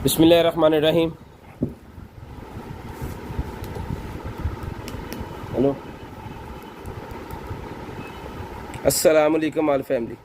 बिस्मिल्लाहिर्रहमानिर्रहीम। हेलो, अस्सलाम वालेकुम आल फैमिली।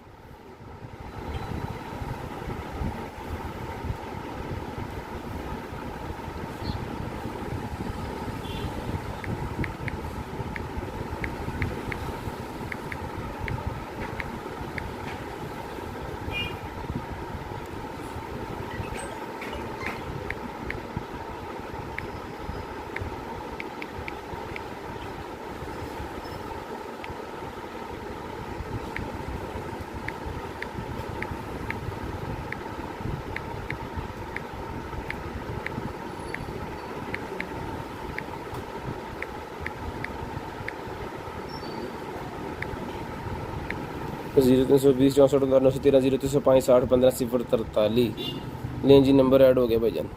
जीरो 320 64 913 0 305 60 15 0 43। लें जी, नंबर ऐड हो गया भाईजान।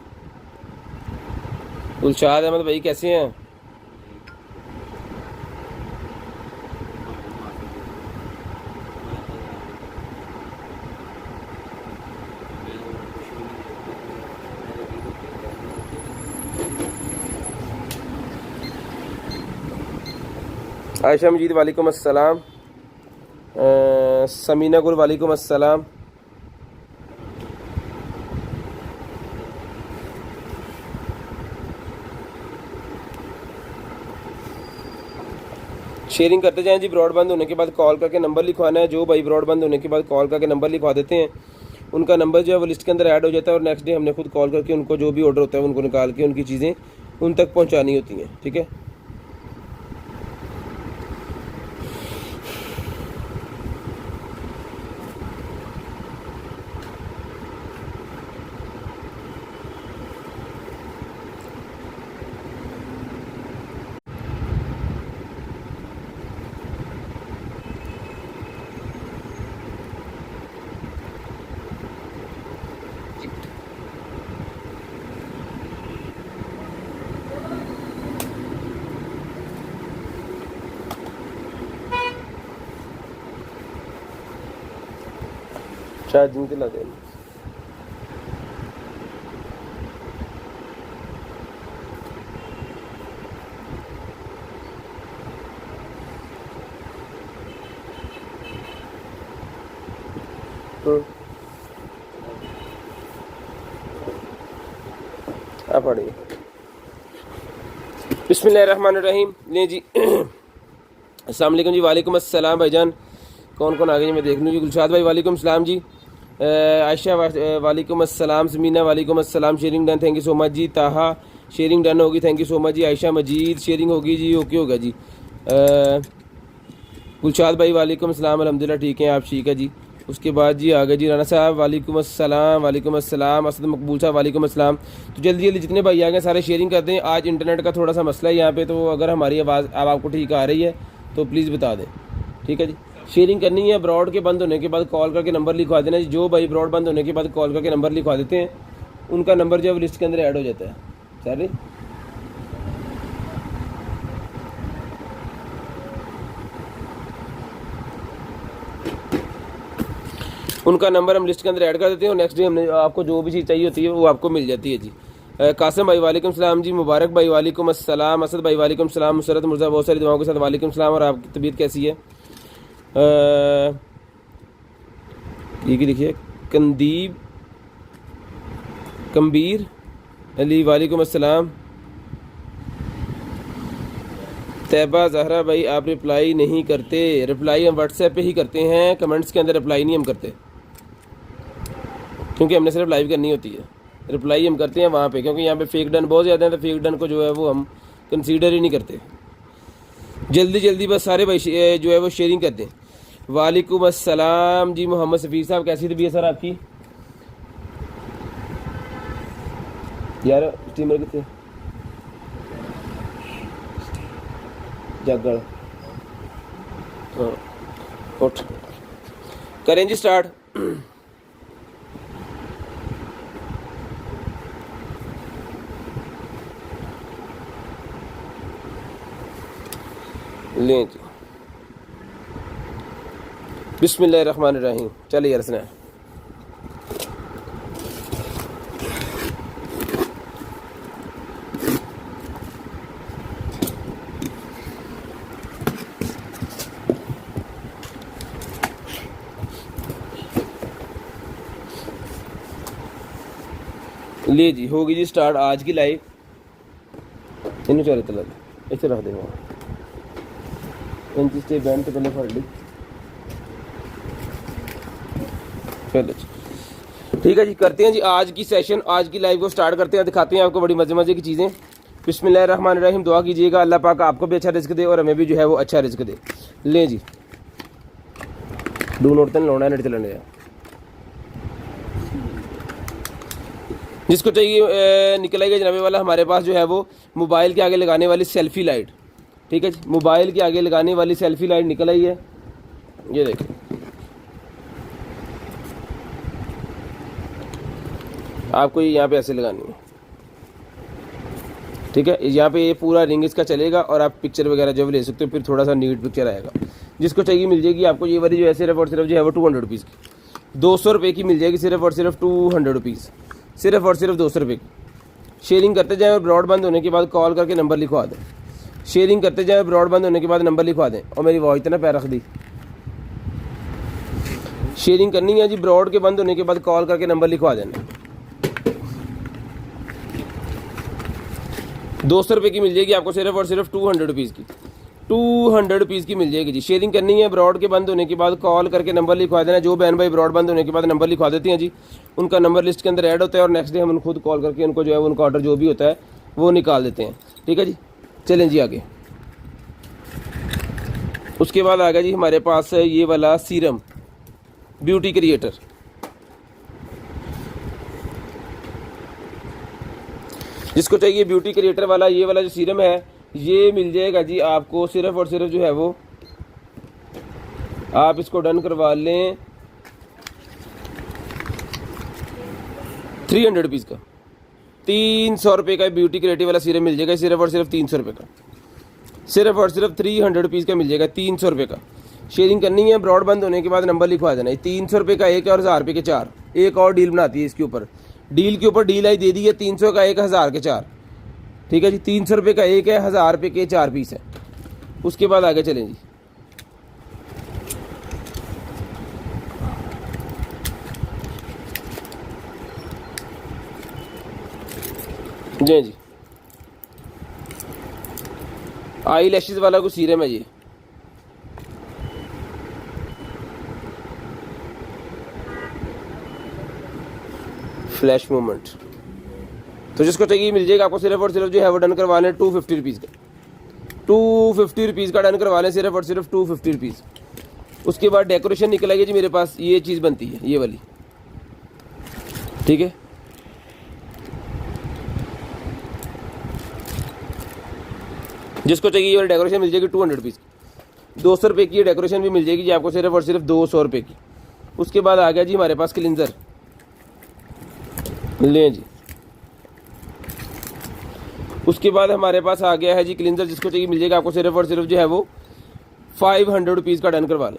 गुलशाद अहमद भाई कैसे हैं? आयशा मजीद वालेकुम अस्सलाम। समीना गुल वालेकुम अस्सलाम। शेयरिंग करते जाएं जी। ब्रॉडबैंड होने के बाद कॉल करके नंबर लिखवाना है। जो भाई ब्रॉडबैंड होने के बाद कॉल करके नंबर लिखवा देते हैं, उनका नंबर जो है वो लिस्ट के अंदर ऐड हो जाता है और नेक्स्ट डे हमने खुद कॉल करके उनको जो भी ऑर्डर होता है उनको निकाल के उनकी चीज़ें उन तक पहुंचानी होती हैं। ठीक है। चार्जिंग दिला दें। आप पढ़िए। बिस्मिल्लाहिर्रहमानिर्रहीम। लें जी, अस्सलाम वालेकुम जी। वालेकुम अस्सलाम भाईजान। कौन कौन आ गए जी, मैं देख लूँ जी। गुलशाद भाई वालेकुम सलाम जी। आयशा वालेकुम अस्सलाम। समीना वालेकुम अस्सलाम। Sharing done, thank you so much जी। ताहा शेयरिंग डन होगी, थैंक यू सो मच जी। आयशा मजीद शेयरिंग होगी जी, ओके होगा जी। गुलशाद भाई वालेकुम अस्सलाम। अल्हम्दुलिल्लाह ठीक है, आप ठीक है जी। उसके बाद जी आ गए जी राना साहब वालेकुम अस्सलाम। वालेकुम अस्सलाम। असद मकबूल साहब वालेकुम अस्सलाम। तो जल्दी जल्दी जितने भाई आ गए सारे शेयरिंग कर दें। आज इंटरनेट का थोड़ा सा मसला है यहाँ पे, तो अगर हमारी आवाज़ अब आपको ठीक आ रही है तो प्लीज़ बता दें। ठीक है जी। शेयरिंग करनी है। ब्रॉड के बंद होने के बाद कॉल करके नंबर लिखवा देना जी। जो भाई ब्रॉड बंद होने के बाद कॉल करके नंबर लिखवा देते हैं उनका नंबर जो है लिस्ट के अंदर ऐड हो जाता है। सर उनका नंबर हम लिस्ट के अंदर ऐड कर देते हैं और नेक्स्ट डे हमने आपको जो भी चीज़ चाहिए होती है वो आपको मिल जाती है जी। कासिम भाई वालेकुम सलाम जी। मुबारक भाई वालेकुम अस्सलाम। असद भाई वालेकुम सलाम। मुसरत मुर्जा बहुत सारी दुआओं के साथ वालेकुम सलाम। और आपकी तबीयत कैसी है? ठीक है, लिखिए कंदीब कम्बीर अली वालेकुम अस्सलाम। तैबा जहरा भाई आप रिप्लाई नहीं करते। रिप्लाई हम व्हाट्सएप पे ही करते हैं, कमेंट्स के अंदर रिप्लाई नहीं हम करते क्योंकि हमने सिर्फ लाइव करनी होती है। रिप्लाई हम करते हैं वहाँ पे, क्योंकि यहाँ पे फेक डन बहुत ज़्यादा हैं तो फेक डन को जो है वो हम कंसीडर ही नहीं करते। जल्दी जल्दी बस सारे भाई जो है वो शेयरिंग कर दें। वालेकुम अस्सलाम जी। मोहम्मद सफ़ीर साहब कैसी तबीयत सर आपकी? यार स्टीमर कितने जागड़ हाँ उठ करें जी स्टार्ट। लें जी। बिस्मिल्लाहिर्रहमानिर्रहीम। चलिए यार ले जी होगी जी स्टार्ट आज की लाइव। इन चारे तला इसे रख देंगे इंची से बैंड तो पहले फड़ ली। चलो ठीक है जी, करते हैं जी आज की सेशन, आज की लाइव को स्टार्ट करते हैं, दिखाते हैं आपको बड़ी मज़े मज़े की चीज़ें। बिस्मिल्लाहिर्रहमानिर्रहीम। दुआ कीजिएगा अल्लाह पाक आपको भी अच्छा रिस्क दे और हमें भी जो है वो अच्छा रिस्क दे। लें जी डू नोट तन लौना नेट चलने जा जिसको चाहिए निकल आएगा जनाबे वाला। हमारे पास जो है वो मोबाइल के आगे लगाने वाली सेल्फी लाइट, ठीक है जी, मोबाइल के आगे लगाने वाली सेल्फी लाइट निकल आई है। ये देखिए आपको ये यहाँ पे ऐसे लगानी है, ठीक है। यहाँ पे ये पूरा रिंग इसका चलेगा और आप पिक्चर वगैरह जो भी ले सकते हो, फिर थोड़ा सा नीट पिक्चर आएगा। जिसको चाहिए मिल जाएगी आपको ये वाली जो है सिर्फ और सिर्फ जो है वो 200 रुपीज़ की, 200 रुपये की मिल जाएगी सिर्फ और सिर्फ 200 रुपीज़, सिर्फ और सिर्फ 200 रुपये की। शेयरिंग करते जाएँ और ब्रॉड बंद होने के बाद कॉल करके नंबर लिखवा दें। शेयरिंग करते जाएँ ब्रॉड बंद होने के बाद नंबर लिखवा दें। और मेरी वॉइस इतना पैर रख दी। शेयरिंग करनी है जी, ब्रॉड के बंद होने के बाद कॉल करके नंबर लिखवा देना। 200 रुपये की मिल जाएगी आपको सिर्फ और सिर्फ 200 रुपीज़ की, 200 रुपीज़ की मिल जाएगी जी। शेयरिंग करनी है ब्रॉड के बंद होने के बाद कॉल करके नंबर लिखवा देना। जो बहन भाई ब्रॉड बंद होने के बाद नंबर लिखवा देती हैं जी, उनका नंबर लिस्ट के अंदर ऐड होता है और नेक्स्ट डे हम खुद कॉल करके उनको जो है उनका ऑर्डर जो भी होता है वो निकाल देते हैं, ठीक है जी। चलें जी आगे। उसके बाद आ गया जी हमारे पास है ये वाला सीरम ब्यूटी क्रिएटर। जिसको चाहिए ब्यूटी क्रिएटर वाला ये वाला जो सीरम है ये मिल जाएगा जी आपको सिर्फ और सिर्फ जो है वो आप इसको डन करवा लें 300 रुपीज़ का, 300 रुपये का ब्यूटी क्रिएटिव वाला सीरम मिल जाएगा सिर्फ और सिर्फ 300 रुपये का, सिर्फ और सिर्फ 300 रुपीज़ का मिल जाएगा, 300 रुपये का। शेयरिंग करनी है ब्रॉड बंद होने के बाद नंबर लिखवा देना। 300 रुपये का एक और 1000 रुपये के 4, एक और डील बनाती है इसके ऊपर, डील के ऊपर डील आई दे दी है। 300 का एक, 1000 के 4, ठीक है जी। 300 रुपये का एक है, 1000 रुपये के 4 पीस है। उसके बाद आगे चलें जी। जी आई लैशेज़ वाला को सीरम है ये, फ्लैश मोमेंट। तो जिसको चाहिए मिल जाएगा आपको सिर्फ और सिर्फ जो है वो डन करवा लें 250 रुपीज़ का, 250 रुपीज़ का डन करवा लें सिर्फ और सिर्फ 250 रुपीज़। उसके बाद डेकोरेशन निकल आएगी जी मेरे पास, ये चीज़ बनती है ये वाली, ठीक है। जिसको चाहिए ये वाली डेकोरेशन मिल जाएगी 200 रुपीज़ की, 200 रुपये की डेकोरेशन भी मिल जाएगी जी आपको सिर्फ और सिर्फ 200 रुपये की। उसके बाद आ गया जी हमारे पास क्लिनज़र, लें जी। उसके बाद हमारे पास आ गया है जी क्लिनज़र, जिसको चाहिए मिल जाएगा आपको सिर्फ और सिर्फ जो है वो 500 रुपीज़ का डन करवा लें।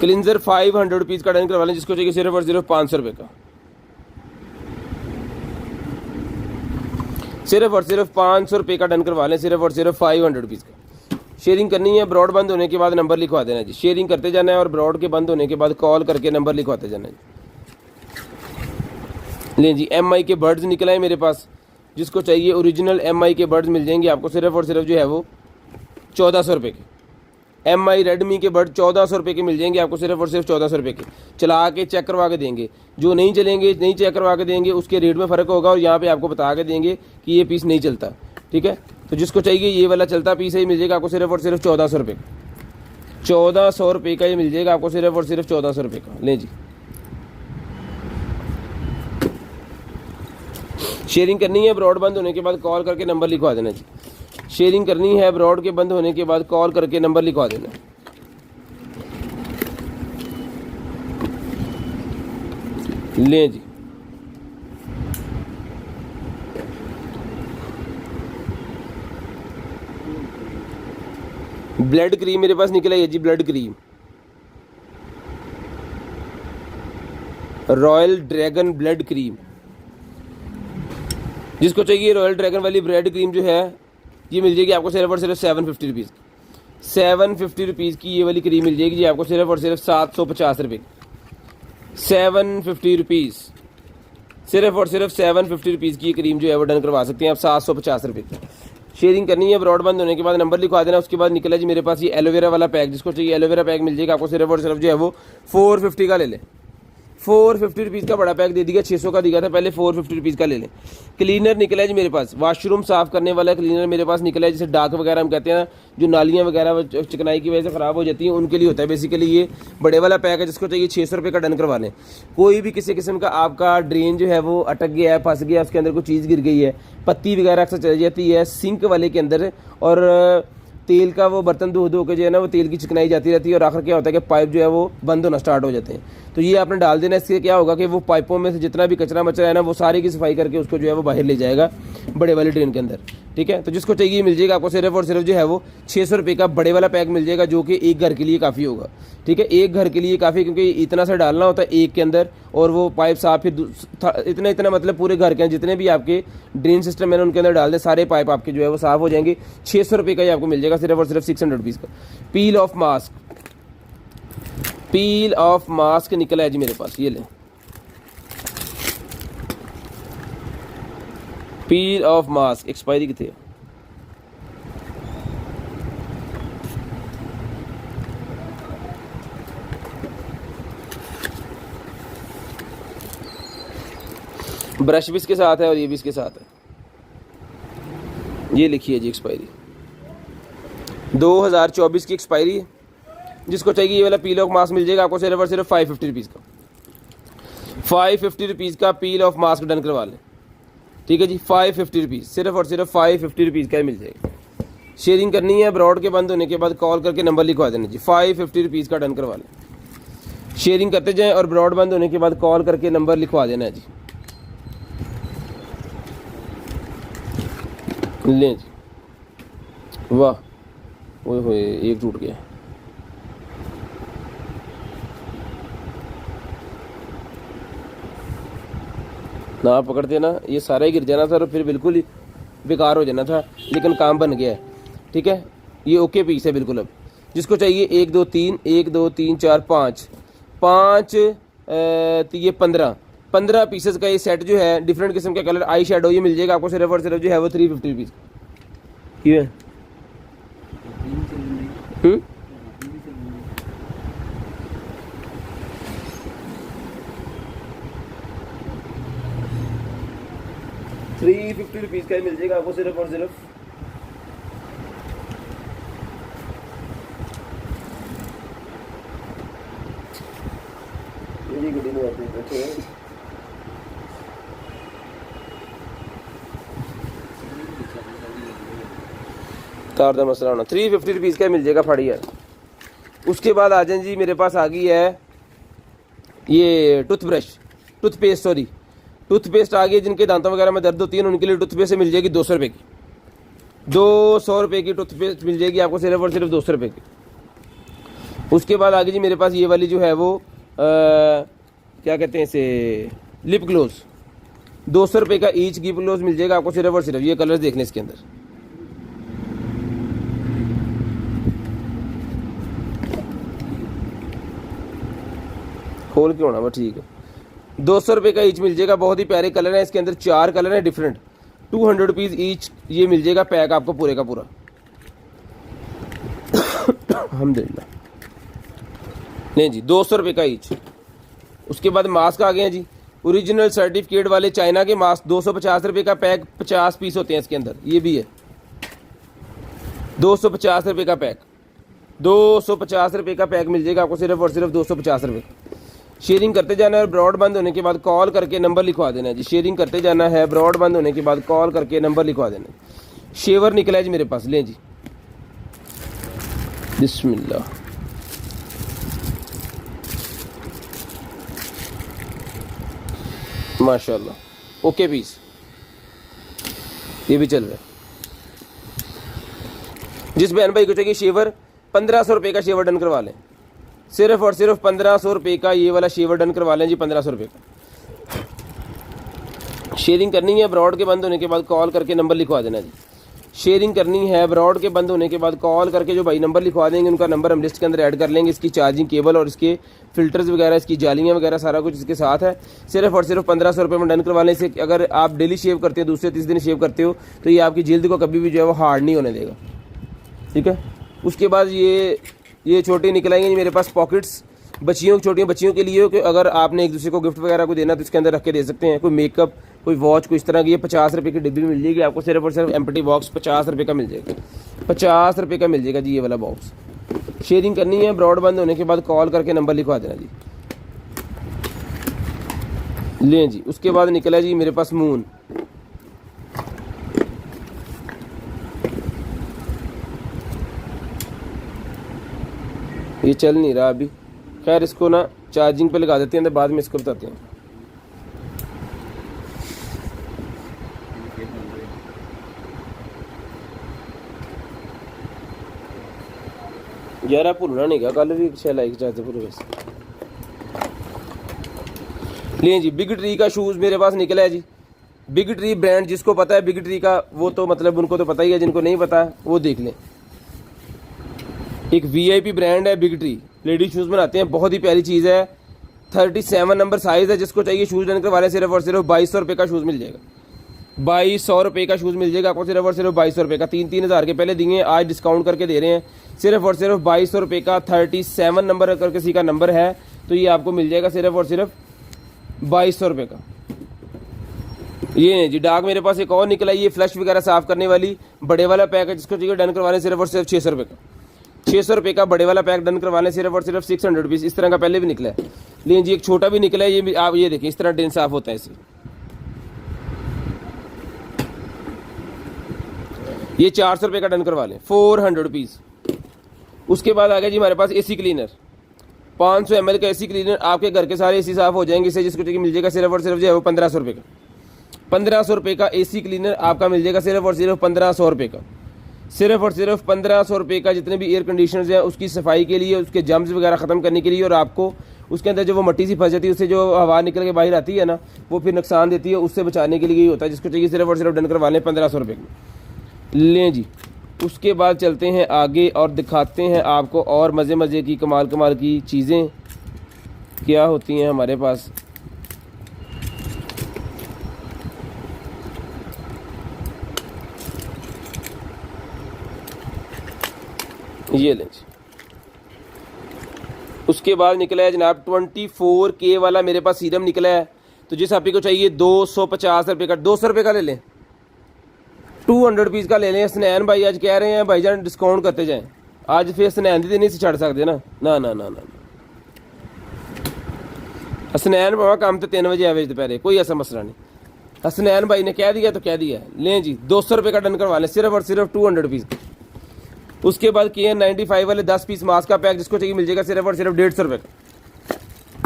क्लिनज़र 500 रुपीज़ का डन करवा लें। जिसको चाहिए सिर्फ और सिर्फ 500 रुपये का, सिर्फ और सिर्फ 500 रुपये का डन करवा लें, सिर्फ और सिर्फ 500 रुपीज़ का। शेयरिंग करनी है ब्रॉड बंद होने के बाद नंबर लिखवा देना जी। शेयरिंग करते जाना है और ब्रॉड के बंद होने के बाद कॉल करके नंबर लिखवाते जाना है। लें जी MI के बर्ड्स निकल आए मेरे पास। जिसको चाहिए ओरिजिनल MI के बर्ड्स मिल जाएंगे आपको सिर्फ और सिर्फ जो है वो 1400 रुपये के। MI रेडमी के बर्ड 1400 रुपये के मिल जाएंगे आपको सिर्फ और सिर्फ 1400 रुपये के। चला के चेक करवा के देंगे, जो नहीं चलेंगे नहीं चेक करवा के देंगे उसके रेट में फ़र्क होगा और यहाँ पे आपको बता के देंगे कि ये पीस नहीं चलता, ठीक है। तो जिसको चाहिए ये वाला चलता पीस है, मिल जाएगा आपको सिर्फ और सिर्फ 1400 रुपये का, 1400 रुपये का ये मिल जाएगा आपको सिर्फ और सिर्फ 1400 रुपये का। लें जी। शेयरिंग करनी है ब्रॉड बंद होने के बाद कॉल करके नंबर लिखवा देना जी। शेयरिंग करनी है ब्रॉड के बंद होने के बाद कॉल करके नंबर लिखवा देना। लें जी। ब्लड क्रीम मेरे पास निकला है जी, blood cream royal dragon blood cream. जिसको चाहिए रॉयल ड्रैगन वाली ब्रेड क्रीम जो है ये मिल जाएगी आपको सिर्फ और सिर्फ 750 रुपीज़, 750 रुपीज़ की ये वाली क्रीम मिल जाएगी जी आपको सिर्फ और सिर्फ 750 रुपये, 750 रुपीज़, सिर्फ और सिर्फ 750 रुपीज़ की क्रीम जो है वो डन करवा सकते हैं आप 750 रुपये की। शेयरिंग करनी है, ब्रॉडबैंड होने के बाद नंबर लिखवा देना। उसके बाद निकला जी मेरे पास ये एलोवेरा वाला पैक, जिसको चाहिए एलोवेरा पैक मिल जाएगा आपको सिर्फ और सिर्फ जो है वो 450 का ले लें। 450 रुपीज़ का बड़ा पैक दे दिया, 600 का दिया था पहले, 450 रुपीज़ का ले लें। क्लीनर निकला है जी मेरे पास, वॉशरूम साफ़ करने वाला क्लीनर मेरे पास निकला है, जैसे डाक वगैरह हम कहते हैं ना, जो नालियाँ वगैरह चिकनाई की वजह से ख़राब हो जाती हैं उनके लिए होता है बेसिकली। ये बड़े वाला पैक है, जिसको चाहिए 600 रुपये का डन करवा लें। कोई भी किसी किस्म का आपका ड्रेन जो है वो अटक गया है, फंस गया, उसके अंदर कोई चीज़ गिर गई है, पत्ती वगैरह अक्सर चल जाती है सिंक वाले के अंदर, और तेल का वो बर्तन धो धो के जो है ना वो तेल की चिकनाई जाती रहती है, और आखिर क्या होता है कि पाइप जो है वो बंद होना स्टार्ट हो जाते हैं। तो ये आपने डाल देना, इससे क्या होगा कि वो पाइपों में से जितना भी कचरा मचरा है ना वो सारी की सफाई करके उसको जो है वो बाहर ले जाएगा बड़े वाले ड्रेन के अंदर। ठीक है, तो जिसको चाहिए मिल जाएगा आपको सिर्फ और सिर्फ जो है वो 600 रुपये का बड़े वाला पैक मिल जाएगा, जो कि एक घर के लिए काफ़ी होगा। ठीक है, एक घर के लिए काफ़ी, क्योंकि इतना सा डालना होता है एक के अंदर, और वो पाइप साफ फिर इतना मतलब पूरे घर के जितने भी आपके ड्रेन सिस्टम है ना उनके अंदर डाल दें, सारे पाइप आपके जो है वो साफ़ हो जाएंगे। 600 रुपये का ही आपको मिल जाएगा सिर्फ और सिर्फ 600 रुपीज़ का। पील of mask, peel of mask निकला है जी मेरे पास, ये लें। पील ऑफ मास्क एक्सपायरी कितने है? ब्रश भी इसके साथ है और ये भी इसके साथ है। ये लिखिए जी एक्सपायरी 2024 की एक्सपायरी है। जिसको चाहिए ये वाला पील ऑफ मास्क मिल जाएगा आपको सिर्फ और सिर्फ 550 रुपीज़ का। 550 रुपीज़ का पील ऑफ मास्क डन करवा लें। ठीक है जी, 550 रुपीज़, सिर्फ और सिर्फ 550 रुपीज़ का मिल जाएगा। शेयरिंग करनी है, ब्रॉड के बंद होने के बाद कॉल करके नंबर लिखवा देना जी। 550 रुपीज़ का डन करवा लें। शेयरिंग करते जाएँ और ब्रॉड बंद होने के बाद कॉल करके नंबर लिखवा देना है जी। लें जी, वाह, ओए होए एक टूट गया। ना पकड़ते ना ये सारा ही गिर जाना था और फिर बिल्कुल ही बेकार हो जाना था, लेकिन काम बन गया है। ठीक है, ये ओके पीस है बिल्कुल। अब जिसको चाहिए 1 2 3 1 2 3 4 5 5 ये 15 पीसेस का ये सेट जो है, डिफरेंट किस्म का कलर आई शेडो, ये मिल जाएगा आपको सिर्फ और सिर्फ जो है वो 350 रुपीज़। ये 350 रुपीज़ का ही मिल जाएगा आपको सिर्फ और सिर्फ। ये गड्डी में आते हैं कार का मसला होना। 350 रुपीज़ का मिल जाएगा फाड़ी यार। उसके बाद आ जाए जी, मेरे पास आ गई है ये टूथपेस्ट आ गई। जिनके दांतों वगैरह में दर्द होती है उनके लिए टूथपेस्ट मिल जाएगी 200 रुपये की। 200 रुपये की टूथपेस्ट मिल जाएगी आपको सिर्फ और सिर्फ 200 रुपये की। उसके बाद आ गई जी मेरे पास ये वाली जो है वो क्या कहते हैं इसे, लिप ग्लोस। 200 रुपये का ईच लिप ग्लोस मिल जाएगा आपको सिर्फ और सिर्फ। ये कलर्स देखने इसके अंदर, खोल के होना वो, ठीक है। 200 रुपये का ईच मिल जाएगा। बहुत ही प्यारे कलर है इसके अंदर, 4 कलर हैं डिफरेंट। 200 रुपीज़ ईच ये मिल जाएगा पैक आपको पूरे का पूरा। अल्हम्दुलिल्लाह, नहीं जी 200 रुपये का ईच। उसके बाद मास्क आ गए हैं जी, ओरिजिनल सर्टिफिकेट वाले चाइना के मास्क। 250 रुपये का पैक, 50 पीस होते हैं इसके अंदर। ये भी है 250 रुपये का पैक। 250 रुपये का पैक मिल जाएगा आपको सिर्फ और सिर्फ 250 रुपये। शेयरिंग करते जाना है, ब्रॉड बंद होने के बाद कॉल करके नंबर लिखवा देना है जी। शेयरिंग करते जाना है, ब्रॉड बंद होने के बाद कॉल करके नंबर लिखवा देना है। शेवर निकला है जी मेरे पास, लें जी, बिस्मिल्लाह। माशाल्लाह, ओके पीस, ये भी चल रहा है। जिस बहन भाई को चाहिए शेवर, 1500 रुपये का शेवर डन करवा लें। सिर्फ और सिर्फ 1500 रुपये का ये वाला शेवर डन करवा लें जी, 1500 रुपये का। शेयरिंग करनी है, ब्रॉड के बंद होने के बाद कॉल करके नंबर लिखवा देना जी। शेयरिंग करनी है ब्रॉड के बंद होने के बाद कॉल करके जो भाई नंबर लिखवा देंगे उनका नंबर हम लिस्ट के अंदर ऐड कर लेंगे। इसकी चार्जिंग केबल और इसके फिल्टर्स वगैरह, इसकी जालियाँ वगैरह सारा कुछ इसके साथ है। सिर्फ और सिर्फ 1500 रुपये में डन करवा लें। इसे अगर आप डेली शेव करते हो, दूसरे तीसरे दिन शेव करते हो, तो ये आपकी जल्द को कभी भी जो है वो हार्ड नहीं होने देगा। ठीक है। उसके बाद ये छोटी निकल आएंगे मेरे पास पॉकेट्स, छोटी बच्चियों के लिए, कि अगर आपने एक दूसरे को गिफ्ट वगैरह को देना तो इसके अंदर रख के दे सकते हैं। कोई मेकअप, कोई वॉच, कोई इस तरह की। ये 50 रुपये की डिब्बी मिल जाएगी आपको। सिर्फ और सिर्फ एम्प्टी बॉक्स 50 रुपये का मिल जाएगा। 50 रुपये का मिल जाएगा जी ये वाला बॉक्स। शेयरिंग करनी है ब्रॉड बंद होने के बाद कॉल करके नंबर लिखवा देना जी। लें जी। उसके बाद निकला जी मेरे पास मून। ये चल नहीं रहा अभी, खैर इसको ना चार्जिंग पे लगा देते हैं तो बाद में इसको बताते हैं। यार भूलना नहीं गा, कल भी लाइक चाहते पूरे वैसे। लिए जी बिग ट्री का शूज़ मेरे पास निकला है जी। बिग ट्री ब्रांड, जिसको पता है बिग ट्री का वो तो मतलब उनको तो पता ही है, जिनको नहीं पता वो देख लें। एक VIP ब्रांड है बिग ट्री, लेडीज शूज़ बनाते हैं, बहुत ही प्यारी चीज़ है। 37 नंबर साइज़ है। जिसको चाहिए शूज़ डन करवा लें। सिर्फ और सिर्फ 2200 रुपये का शूज़ मिल जाएगा। 2200 रुपये का शूज़ मिल जाएगा आपको। सिर्फ और सिर्फ 2200 रुपये का। 3-3 हज़ार के पहले दिए, आज डिस्काउंट करके दे रहे हैं। सिर्फ और सिर्फ 2200 रुपये का। 37 नंबर अगर किसी का नंबर है तो ये आपको मिल जाएगा सिर्फ और सिर्फ 2200 रुपये का। ये जी डार्क मेरे पास एक और निकला, ये फ्लश वगैरह साफ़ करने वाली बड़े वाला पैक है। जिसको चाहिए डन करवा लें। सिर्फ और सिर्फ 600 रुपये का। 600 रुपये का बड़े वाला पैक डन करवा लें। सिर्फ और सिर्फ 600 रुपीज़। इस तरह का पहले भी निकला है। लेकिन जी एक छोटा भी निकला है, ये भी आप ये देखें, इस तरह ड्रेन साफ होता है इसे। ये 400 रुपये का डन करवा लें। 400 रुपीज़। उसके बाद आ गया जी हमारे पास AC क्लीनर। 500 ml का AC क्लीनर, आपके घर के सारे AC साफ हो जाएंगे इससे। जिसको चाहिए मिल जाएगा सिर्फ और सिर्फ जो है वो 1500 रुपये का। 1500 रुपये का AC क्लीनर आपका मिल जाएगा सिर्फ और सिर्फ 1500 रुपये का। सिर्फ और सिर्फ 1500 रुपये का। जितने भी एयर कंडीशनर्स हैं उसकी सफाई के लिए, उसके जम्स वगैरह ख़त्म करने के लिए, और आपको उसके अंदर जो वो मट्टी सी फंस जाती है उससे जो हवा निकल के बाहर आती है ना, वो फिर नुकसान देती है, उससे बचाने के लिए ही होता है। जिसको चाहिए सिर्फ और सिर्फ डन करवा लें 1500 रुपये की। लें जी। उसके बाद चलते हैं आगे और दिखाते हैं आपको और मज़े की कमाल की चीज़ें क्या होती हैं हमारे पास। ये लें जी। उसके बाद निकला है जनाब 24K वाला मेरे पास सीरम निकला है। तो जिस आप को चाहिए 250 रुपये का, 200 रुपये का ले लें, 200 रुपीज़ का ले लें। स्नैन भाई आज कह रहे हैं भाईजान डिस्काउंट करते जाएं। आज फिर स्नैन दी नहीं से छड़ सकते ना, ना ना ना ना। स्नैन भावा काम तो 3 बजे आवे दोपहर, कोई ऐसा मसला नहीं। स्नैन भाई ने कह दिया तो कह दिया। लें जी 200 रुपये का डन करवा लें। सिर्फ और सिर्फ 200 रुपीज़। उसके बाद KN95 वाले 10 पीस मास्क का पैक, जिसको चाहिए मिल जाएगा सिर्फ और सिर्फ 150 रुपये का।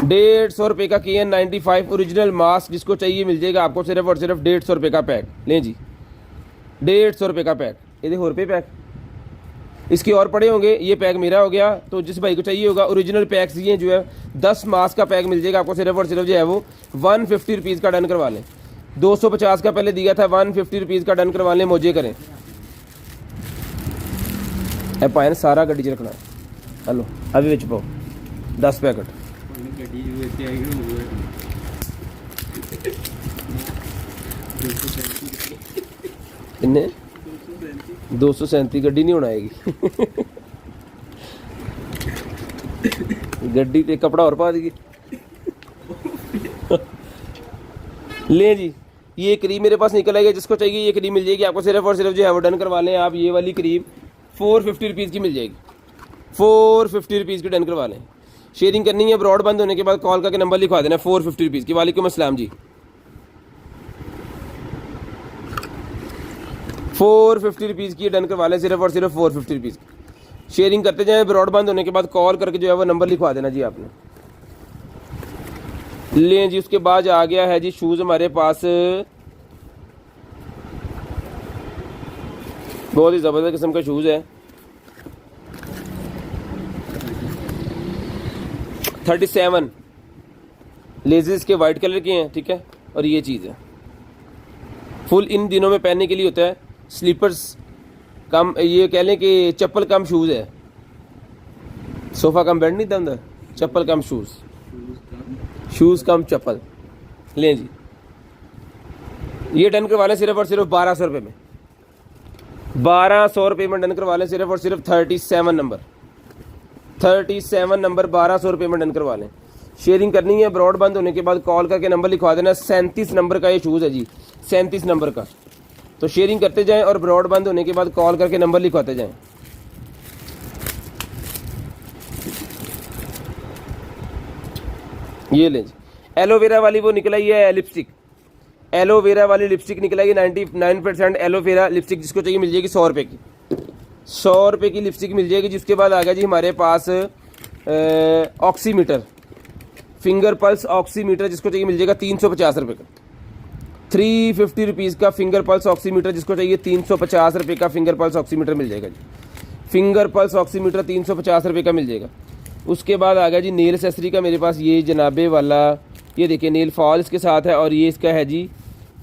150 रुपये का KN95 ओरिजिनल मास्क, जिसको चाहिए मिल जाएगा आपको सिर्फ और सिर्फ 150 रुपये का पैक। लें जी 150 रुपये का पैक। ये देखो रुपये पैक, इसके और पड़े होंगे, ये पैक मेरा हो गया। तो जिस भाई को चाहिए होगा ओरिजिनल पैक्स ये जो है 10 मास्क का पैक मिल जाएगा आपको सिर्फ और सिर्फ जो है वो 150 रुपीज़ का डन करवा लें। 250 का पहले दिया था, 150 रुपीज़ का डन करवा लें। मौजे करें पाए सारा गड्डी च रखना। हेलो अभी बिच पाओ 10 पैकेट। किन्ने 237 गड्डी नहीं होना आएगी। गड्डी पे कपड़ा और पा देगी। ले जी ये क्रीम मेरे पास निकल आएगी। जिसको चाहिए ये क्रीम मिल जाएगी आपको सिर्फ और सिर्फ जो है वो डन करवा लें। आप ये वाली क्रीम 450 रुपीज़ की मिल जाएगी। 450 रुपीज़ की डन करवा लें। शेयरिंग करनी है ब्रॉड बंद होने के बाद कॉल करके नंबर लिखवा देना 450 रुपीज़ की। वालेकुम अस्सलाम जी। 450 रुपीज़ की डन करवा लें। सिर्फ और सिर्फ 450 रुपीज़ की। शेयरिंग करते जाएँ, ब्रॉड बंद होने के बाद कॉल करके जो है वो नंबर लिखवा देना जी आपने। लें जी उसके बाद आ गया है जी शूज़ हमारे पास, बहुत ही ज़बरदस्त किस्म का शूज़ है। 37 लेज़िस के वाइट कलर के हैं, ठीक है। और ये चीज़ है फुल इन दिनों में पहनने के लिए होता है। स्लीपर्स कम, ये कह लें कि चप्पल कम शूज़ है, सोफ़ा कम बेड नहीं था अंदर, चप्पल कम शूज़, शूज़ कम चप्पल। लें जी, ये डन करवा लें सिर्फ और सिर्फ 1200 रुपये में, 1200 रुपये में डन करवा लें सिर्फ और सिर्फ 37 नंबर, 37 नंबर 1200 रुपये में डन करवा लें। शेयरिंग करनी है, ब्रॉड बंद होने के बाद कॉल करके नंबर लिखवा देना। 37 नंबर का ये शूज़ है जी, 37 नंबर का। तो शेयरिंग करते जाएं और ब्रॉड बंद होने के बाद कॉल करके नंबर लिखवाते जाएं। ये लें जी, एलोवेरा वाली वो निकल आई है लिपस्टिक, एलोवेरा वाली लिपस्टिक निकल आई है 99% एलोवेरा लिपस्टिक, जिसको चाहिए मिल जाएगी 100 रुपये की, 100 रुपये की लिपस्टिक मिल जाएगी। जिसके बाद आ गया जी हमारे पास ऑक्सीमीटर, फिंगर पल्स ऑक्सीमीटर, जिसको चाहिए मिल जाएगा 350 रुपये का, 350 रुपीज़ का फिंगर पल्स ऑक्सीमीटर, जिसको चाहिए 350 रुपये का फिंगर पल्स ऑक्सीमीटर मिल जाएगा जी। फिंगर पल्स ऑक्सीमीटर 350 रुपये का मिल जाएगा। उसके बाद आ गया जी नेल एसेसरी का मेरे पास ये जनाबे वाला, ये देखिए नेल फॉल इसके साथ है, और ये इसका है जी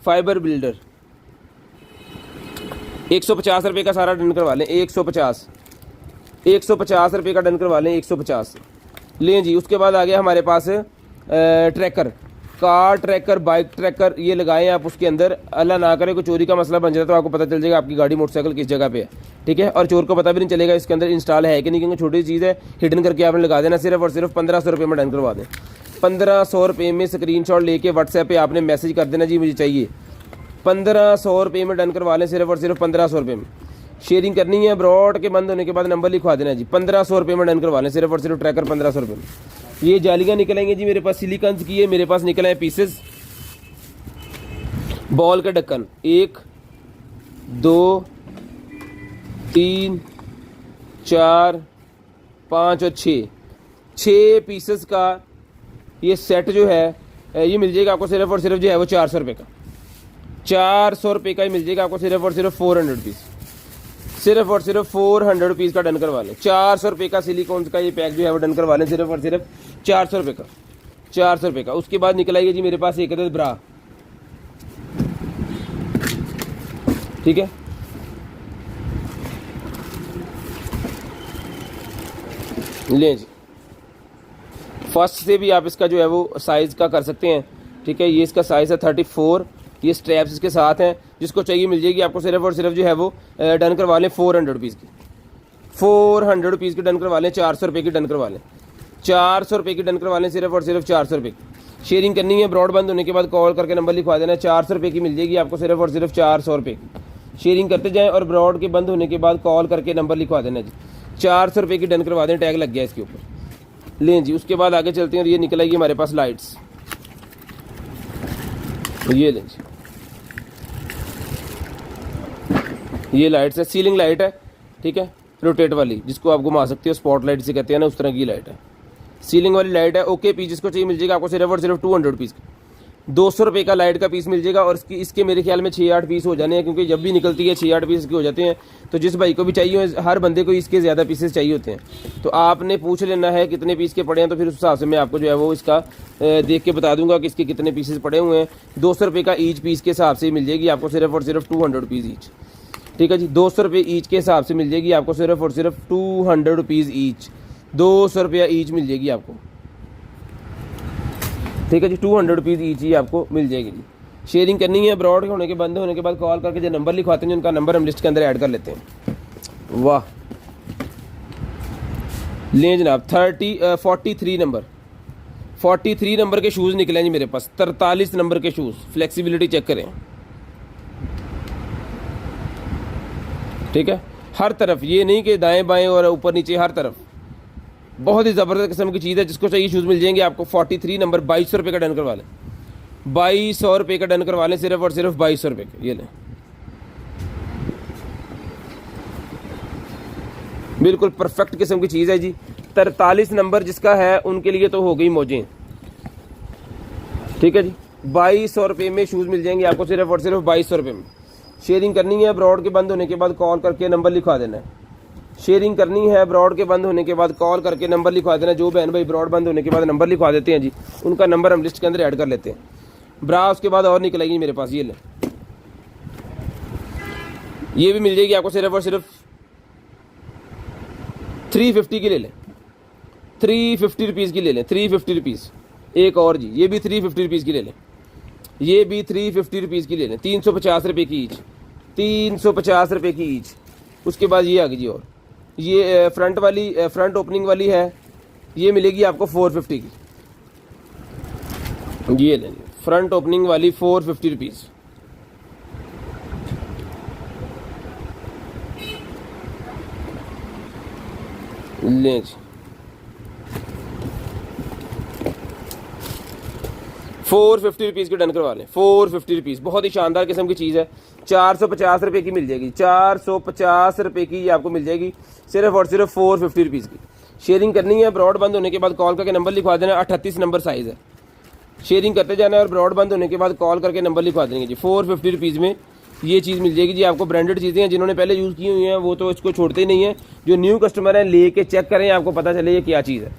फाइबर बिल्डर, 150 रुपये का सारा डन करवा लें, 150 रुपये का डन करवा लें, 150 लें जी। उसके बाद आ गया हमारे पास tracker, car tracker, bike tracker, ये लगाएं आप उसके अंदर, अल्लाह ना करे कोई चोरी का मसला बन जाए तो आपको पता चल जाएगा आपकी गाड़ी मोटरसाइकिल किस जगह पे है, ठीक है, और चोर को पता भी नहीं चलेगा इसके अंदर इंस्टॉल है कि नहीं, क्योंकि छोटी चीज़ है, हिडन करके आपने लगा देना। सिर्फ और सिर्फ 1500 रुपये में डन करवा दें, 1500 रुपये में स्क्रीनशॉट लेके व्हाट्सएप पे आपने मैसेज कर देना जी मुझे चाहिए, 1500 रुपये में डन करवा लें, सिर्फ और सिर्फ 1500 रुपये में। शेयरिंग करनी है, ब्रॉड के बंद होने के बाद नंबर लिखवा देना जी, 1500 रुपये में डन करवा लें, सिर्फ और सिर्फ ट्रैकर 1500 रुपये में। ये जालियाँ निकलेंगे जी मेरे पास सिलिकॉन्स की है, मेरे पास निकला है पीसेस, बॉल का ढक्कन 1 2 3 4 5 और 6 पीसेस का ये सेट जो है ये मिल जाएगा आपको सिर्फ और सिर्फ जो है वो 400 रुपये का, 400 रुपये का ही मिल जाएगा आपको, सिर्फ और सिर्फ 400 रुपीज़, सिर्फ और सिर्फ 400 रुपीज़ का डन करवा लें। 400 रुपये का सिलिकॉन का ये पैक जो है वो डन करवा लें, सिर्फ और सिर्फ 400 रुपये का, 400 रुपये का। उसके बाद निकल आइए जी मेरे पास एक अदद ब्रा, ठीक है, लें जी। फर्स्ट से भी आप इसका जो है वो साइज़ का कर सकते हैं, ठीक है, ये इसका साइज़ है 34, ये स्ट्रैप्स इसके साथ हैं, जिसको चाहिए मिल जाएगी आपको, सिर्फ और सिर्फ जो है वो डन करवा लें 400 रुपीज़ की, 400 रुपीज़ की डन करवा लें, 400 रुपये की डन करवा लें, 400 रुपये की डन करवा लें, सिर्फ और सिर्फ 400 रुपये की। शेयरिंग करनी है, ब्रॉड बंद होने के बाद कॉल करके नंबर लिखवा देना, 400 रुपये की मिल जाएगी आपको, सिर्फ और सिर्फ 400 रुपये की। शेयरिंग करते जाएं और ब्रॉड के बंद होने के बाद कॉल करके नंबर लिखवा देना जी, 400 रुपये की डन करवा दें, टैग लग गया इसके ऊपर। लें जी, उसके बाद आगे चलते हैं, ये निकल आएगी हमारे पास लाइट्स, ये लें जी, ये लाइट्स है, सीलिंग लाइट है, ठीक है, रोटेट वाली, जिसको आप घुमा सकते हो, स्पॉट लाइट से कहते हैं ना, उस तरह की लाइट है, सीलिंग वाली लाइट है। ओके पीस जिसको चाहिए मिल जाएगा आपको, सिर्फ और सिर्फ 200 रुपीज़ का, 200 रुपये का लाइट का पीस मिल जाएगा। और इसके मेरे ख्याल में 6-8 पीस हो जाने हैं, क्योंकि जब भी निकलती है 6-8 पीस के हो जाते हैं। तो जिस भाई को भी चाहिए, हर बंदे को इसके ज़्यादा पीसेस चाहिए होते हैं, तो आपने पूछ लेना है कितने पीस के पड़े हैं, तो फिर उस हिसाब से मैं आपको जो है वो इसका देख के बता दूंगा कि इसके कितने पीसेस पड़े हुए हैं। 200 रुपये का ईच पीस के हिसाब से मिल जाएगी आपको, सिर्फ और सिर्फ 200 रुपीज़ ईच, ठीक है जी, 200 रुपये ईच के हिसाब से मिल जाएगी आपको, सिर्फ और सिर्फ 200 रुपीज़ ईच, 200 रुपया ईच मिल जाएगी आपको, ठीक है जी, 200 रुपीज़ ईच ही आपको मिल जाएगी जी। शेयरिंग करनी है, ब्रॉड होने के बंद होने के बाद कॉल करके जो नंबर लिखवाते हैं उनका नंबर हम लिस्ट के अंदर ऐड कर लेते हैं। वाह, लें जनाब 43 नंबर, 43 नंबर के शूज़ निकले हैं जी मेरे पास, 43 नंबर के शूज़, फ्लेक्सिबिलिटी चेक करें, ठीक है, हर तरफ, ये नहीं कि दाएं बाएं और ऊपर नीचे, हर तरफ, बहुत ही ज़बरदस्त किस्म की चीज़ है। जिसको चाहिए शूज़ मिल जाएंगे आपको। 43 नंबर 2200 रुपये का डन करवा लें, 2200 रुपये का डन करवा लें, सिर्फ और सिर्फ 2200 रुपये का, ये लें, बिल्कुल परफेक्ट किस्म की चीज़ है जी। 43 नंबर जिसका है उनके लिए तो हो गई मौजें, ठीक है जी। 2200 रुपये में शूज़ मिल जाएंगे आपको, सिर्फ और सिर्फ 2200 रुपये में। शेयरिंग करनी है, ब्रॉड के बंद होने के बाद कॉल करके नंबर लिखवा देना है। शेयरिंग करनी है, ब्रॉड के बंद होने के बाद कॉल करके नंबर लिखवा देना। जो बहन भाई ब्रॉड बंद होने के बाद नंबर लिखवा देते हैं जी, उनका नंबर हम लिस्ट के अंदर ऐड कर लेते हैं। ब्रा उसके बाद और निकलेगी मेरे पास, ये ले, ये भी मिल जाएगी आपको सिर्फ और सिर्फ 350 की ले लें, 350 रुपीज़ की ले लें, 350 रुपीज़। एक और जी, ये भी 350 रुपीज़ की ले लें, ये भी 350 रुपीज़ की ले लें, 350 रुपये की ईच, 350 रुपये की ईच। उसके बाद ये आ गई जी, और ये फ्रंट वाली, फ्रंट ओपनिंग वाली है, ये मिलेगी आपको 450 की। ये लें फ्रंट ओपनिंग वाली 450 रुपीज़। लें जी, 450 रुपीज़ की डन करवा लें, 450 रुपीज़। बहुत ही शानदार किस्म की चीज़ है, 450 रुपये की मिल जाएगी, 450 रुपये की आपको मिल जाएगी सिर्फ और सिर्फ 450 रुपीज़ की। शेयरिंग करनी है, ब्रॉड बंद होने के बाद कॉल करके नंबर लिखवा देना, 38 नंबर साइज़ है। शेयरिंग करते जाना है और ब्रॉड बंद होने के बाद कॉल करके नंबर लिखवा देंगे जी। 450 रुपीज़ में ये चीज़ मिल जाएगी जी आपको। ब्रांडेड चीज़ें हैं, जिन्होंने पहले यूज़ की हुई हैं वो तो इसको छोड़ते ही नहीं है। जो न्यू कस्टमर हैं लेके चेक करें, आपको पता चले ये क्या चीज़ है।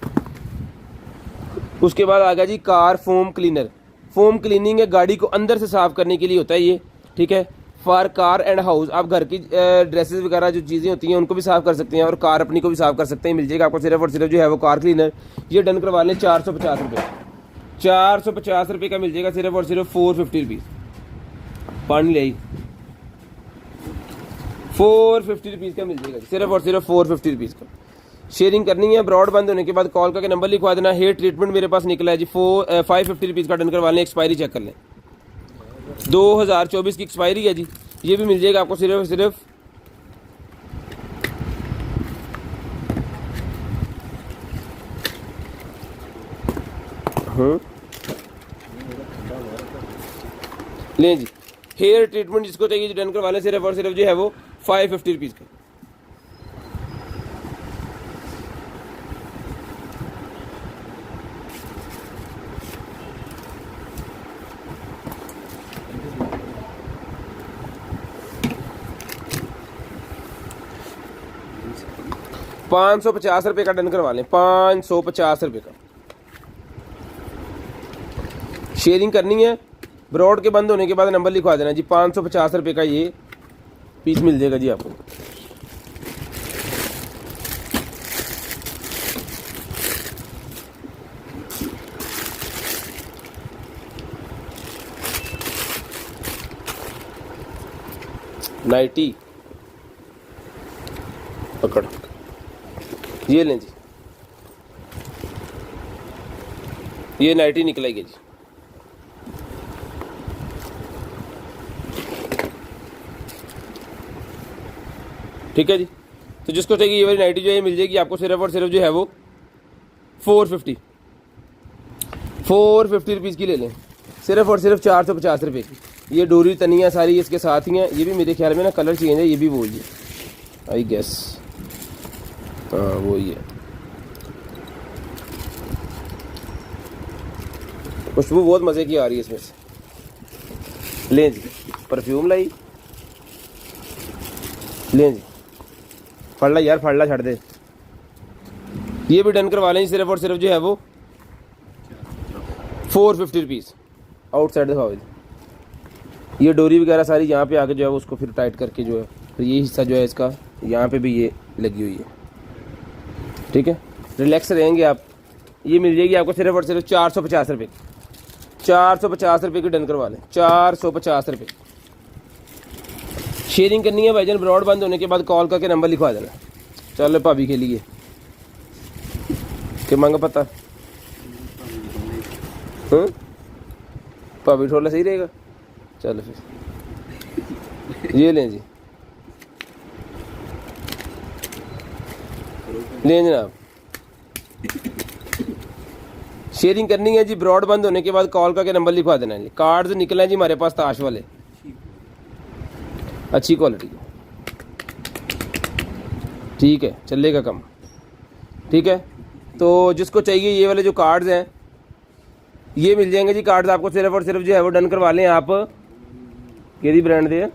उसके बाद आ गया जी car foam cleaner. Foam cleaning है, गाड़ी को अंदर से साफ़ करने के लिए होता है ये, ठीक है। फॉर कार एंड हाउस, आप घर की ड्रेसेस वगैरह जो चीज़ें होती हैं उनको भी साफ़ कर सकते हैं और कार अपनी को भी साफ़ कर सकते हैं। मिल जाएगा आपको सिर्फ और सिर्फ जो है वो कार क्लीनर। ये डन करवा लें 450 रुपये, 450 रुपये का मिल जाएगा सिर्फ और सिर्फ 450 रुपीज़। पानी ले 450 रुपीज़ का मिल जाएगा सिर्फ और सिर्फ 450 रुपीज़ का। शेयरिंग करनी है, ब्रॉड बंद होने के बाद कॉल करके नंबर लिखवा देना। हेयर ट्रीटमेंट मेरे पास निकला है जी, 550 रुपीज़ का डन करवा लें। एक्सपायरी चेक कर लें, 2024 की एक्सपायरी है जी। ये भी मिल जाएगा आपको सिर्फ और सिर्फ लें जी। हेयर ट्रीटमेंट जिसको चाहिए जी डन करवा लें, सिर्फ और सिर्फ जो है वो 550 रुपीज़ का। ₹550 का डन करवा लें, 550 रुपये का। शेयरिंग करनी है, ब्रॉड के बंद होने के बाद नंबर लिखवा देना जी। 550 रुपये का ये पीस मिल जाएगा जी आपको। नाइटी पकड़, ये लें जी, ये नाइटी निकलेगी जी। ठीक है जी। तो जिसको चाहिए ये वाली नाइटी जो है मिल जाएगी आपको सिर्फ और सिर्फ जो है वो 450 रुपीज़ की ले लें, सिर्फ और सिर्फ 450 रुपये की। ये डोरी तनिया सारी इसके साथ ही हैं। ये भी मेरे ख्याल में ना कलर चेंज है, ये भी वही है आई गेस, हाँ वही है। खुशबू बहुत मज़े की आ रही है इसमें से। लें जी, परफ्यूम लाई, लें जी, फड़ला यार, फड़ला छड़ दे। ये भी डन करवा लें सिर्फ और सिर्फ जो है वो 450 रुपीज़। आउटसाइड दिखाओ, ये डोरी वगैरह सारी यहाँ पे आके जो है वो उसको फिर टाइट करके जो है फिर ये हिस्सा जो है इसका यहाँ पे भी ये लगी हुई है, ठीक है। रिलैक्स रहेंगे आप। ये मिल जाएगी आपको सिर्फ और सिर्फ 450 रुपये, 450 रुपये की डन करवा लें, 450 रुपये। शेयरिंग करनी है भाईजान, ब्रॉड बंद होने के बाद कॉल करके नंबर लिखवा देना। चलो भाभी के लिए क्या मांगा पता, भाभी ठोला सही रहेगा। चलो फिर ये लें जी, लें जनाब। शेयरिंग करनी है जी, ब्रॉड बंद होने के बाद कॉल करके नंबर लिखवा देना जी। कार्ड्स निकले हैं जी हमारे पास ताश वाले, अच्छी क्वालिटी, ठीक है, चलेगा कम, ठीक है। तो जिसको चाहिए ये वाले जो कार्ड्स हैं ये मिल जाएंगे जी। कार्ड्स आपको सिर्फ और सिर्फ जो है वो डन करवा लें आप। केदी ब्रांड दे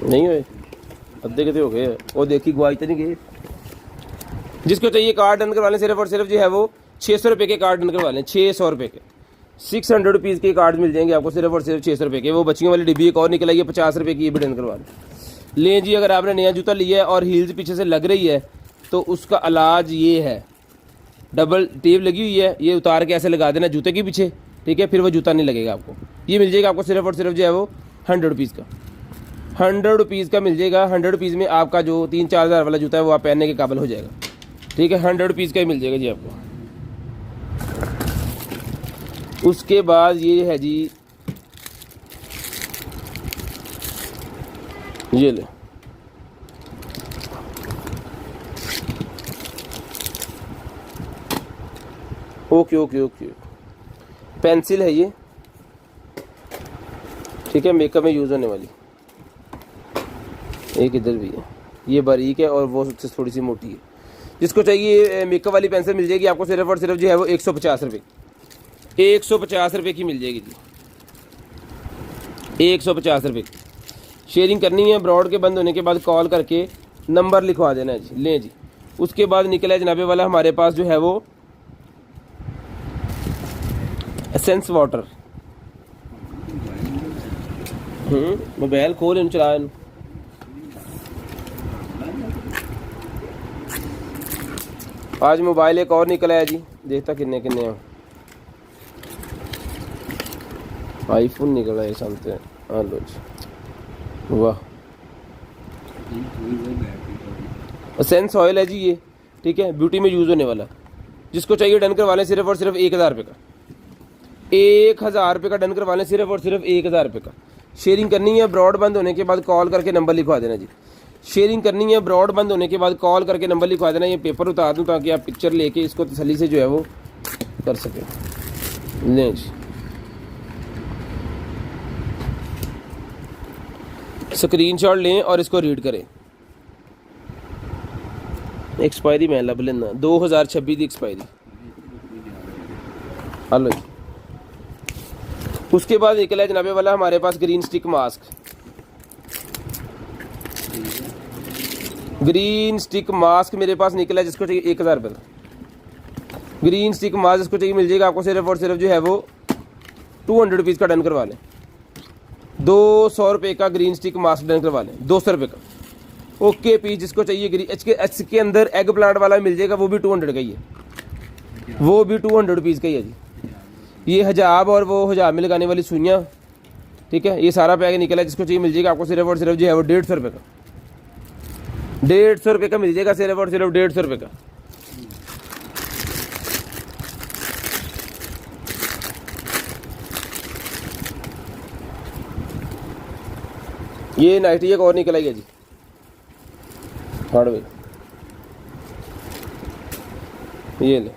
नहीं हुए, अद्धे कितने हो गए, वो देखी गुआई तो नहीं गए। जिसको चाहिए कार्ड डन करवा लें, सिर्फ और सिर्फ जो है वो 600 रुपये के कार्ड डन करवा लें, 600 रुपये के। 600 रुपीज़ के कार्ड मिल जाएंगे आपको सिर्फ और सिर्फ 600 रुपये के। वो बच्चियों वाली डिब्बी एक और निकल आई है 50 रुपये की, ये भी डन करवा लें। लें जी, अगर आपने नया जूता लिया है और हील्स पीछे से लग रही है तो उसका इलाज ये है, डबल टेप लगी हुई है, ये उतार के ऐसे लगा देना जूते के पीछे, ठीक है, फिर वो जूता नहीं लगेगा आपको। ये मिल जाएगा आपको सिर्फ और सिर्फ जो है वो 100 रुपीज़ का, 100 रुपीज़ का मिल जाएगा। 100 रुपीज़ में आपका जो 3-4 हज़ार वाला जूता है वो आप पहनने के काबिल हो जाएगा, ठीक है। 100 रुपीज़ का ही मिल जाएगा जी आपको। उसके बाद ये है जी, ये ले, ओके ओके ओके, पेंसिल है ये, ठीक है, मेकअप में यूज़ होने वाली। एक इधर भी है, ये बारीक है और वो सबसे थोड़ी सी मोटी है। जिसको चाहिए मेकअप वाली पेंसिल मिल जाएगी आपको सिर्फ और सिर्फ जो है वो 150 रुपये, 150 रुपये की मिल जाएगी जी, 150 रुपये की। शेयरिंग करनी है, ब्रॉड के बंद होने के बाद कॉल करके नंबर लिखवा देना है जी। लें जी, उसके बाद निकला है जनाबे वाला हमारे पास जो है वो एसेंस वाटर। मोबाइल खोल इन, चला इन। आज मोबाइल एक और निकला है जी, देखता किन्ने किन्ने हैं। आईफोन निकला है सामने, हाँ लो जी, वाह। एसेंस ऑयल है जी ये, ठीक है, ब्यूटी में यूज़ होने वाला। जिसको चाहिए डन करवा लें सिर्फ और सिर्फ 1000 रुपये का, 1000 रुपये का डन करवा लें सिर्फ और सिर्फ 1000 रुपये का। शेयरिंग करनी है, ब्रॉड बंद होने के बाद कॉल करके नंबर लिखवा देना जी। शेयरिंग करनी है, ब्रॉड बंद होने के बाद कॉल करके नंबर लिखवा देना। ये पेपर उतार दूँ ताकि आप पिक्चर लेके इसको तसल्ली से जो है वो कर सकें। लें जी, स्क्रीनशॉट लें और इसको रीड करें। एक्सपायरी मैं लब लेना 2026 की एक्सपायरी। हेलो जी, उसके बाद निकला है जनाबे वाला हमारे पास green stick mask. Green stick mask मेरे पास निकला है, जिसको चाहिए 1000 रुपये का ग्रीन स्टिक मास्क, जिसको चाहिए मिल जाएगा आपको सिर्फ और सिर्फ जो है वो 200 रुपीज़ का डन करवा लें। 200 रुपये का ग्रीन स्टिक मास्क डन करवा लें, 200 रुपये का। ओके पीस, जिसको चाहिए एच के अंदर एग प्लांट वाला मिल जाएगा, वो भी 200 का ही है, वो भी 200 रुपीज़ का ही है जी। ये हजाब और वो हजाब में लगाने वाली सुइयाँ, ठीक है, ये सारा पैक निकला है। जिसको चाहिए मिल जाएगा आपको सिर्फ और सिर्फ जो है वो 150 रुपये का, 150 रुपये का मिल जाएगा सिर्फ और सिर्फ 150 रुपये का। ये नाइटी एक और निकल आई है जी, हार्डवेयर, ये ले,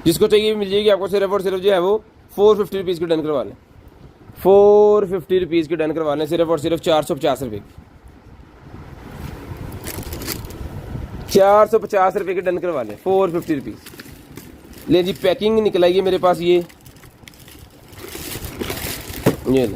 जिसको चाहिए मिल जाएगी आपको सिर्फ और सिर्फ जो है वो 450 रुपीज़ की डन करवा लें। 450 रुपीज़ की डन करवा लें सिर्फ और सिर्फ 450 रुपये की, 450 रुपये की डन करवा लें, 450 रुपीज़। ले जी, पैकिंग निकलाई है मेरे पास, ये ले,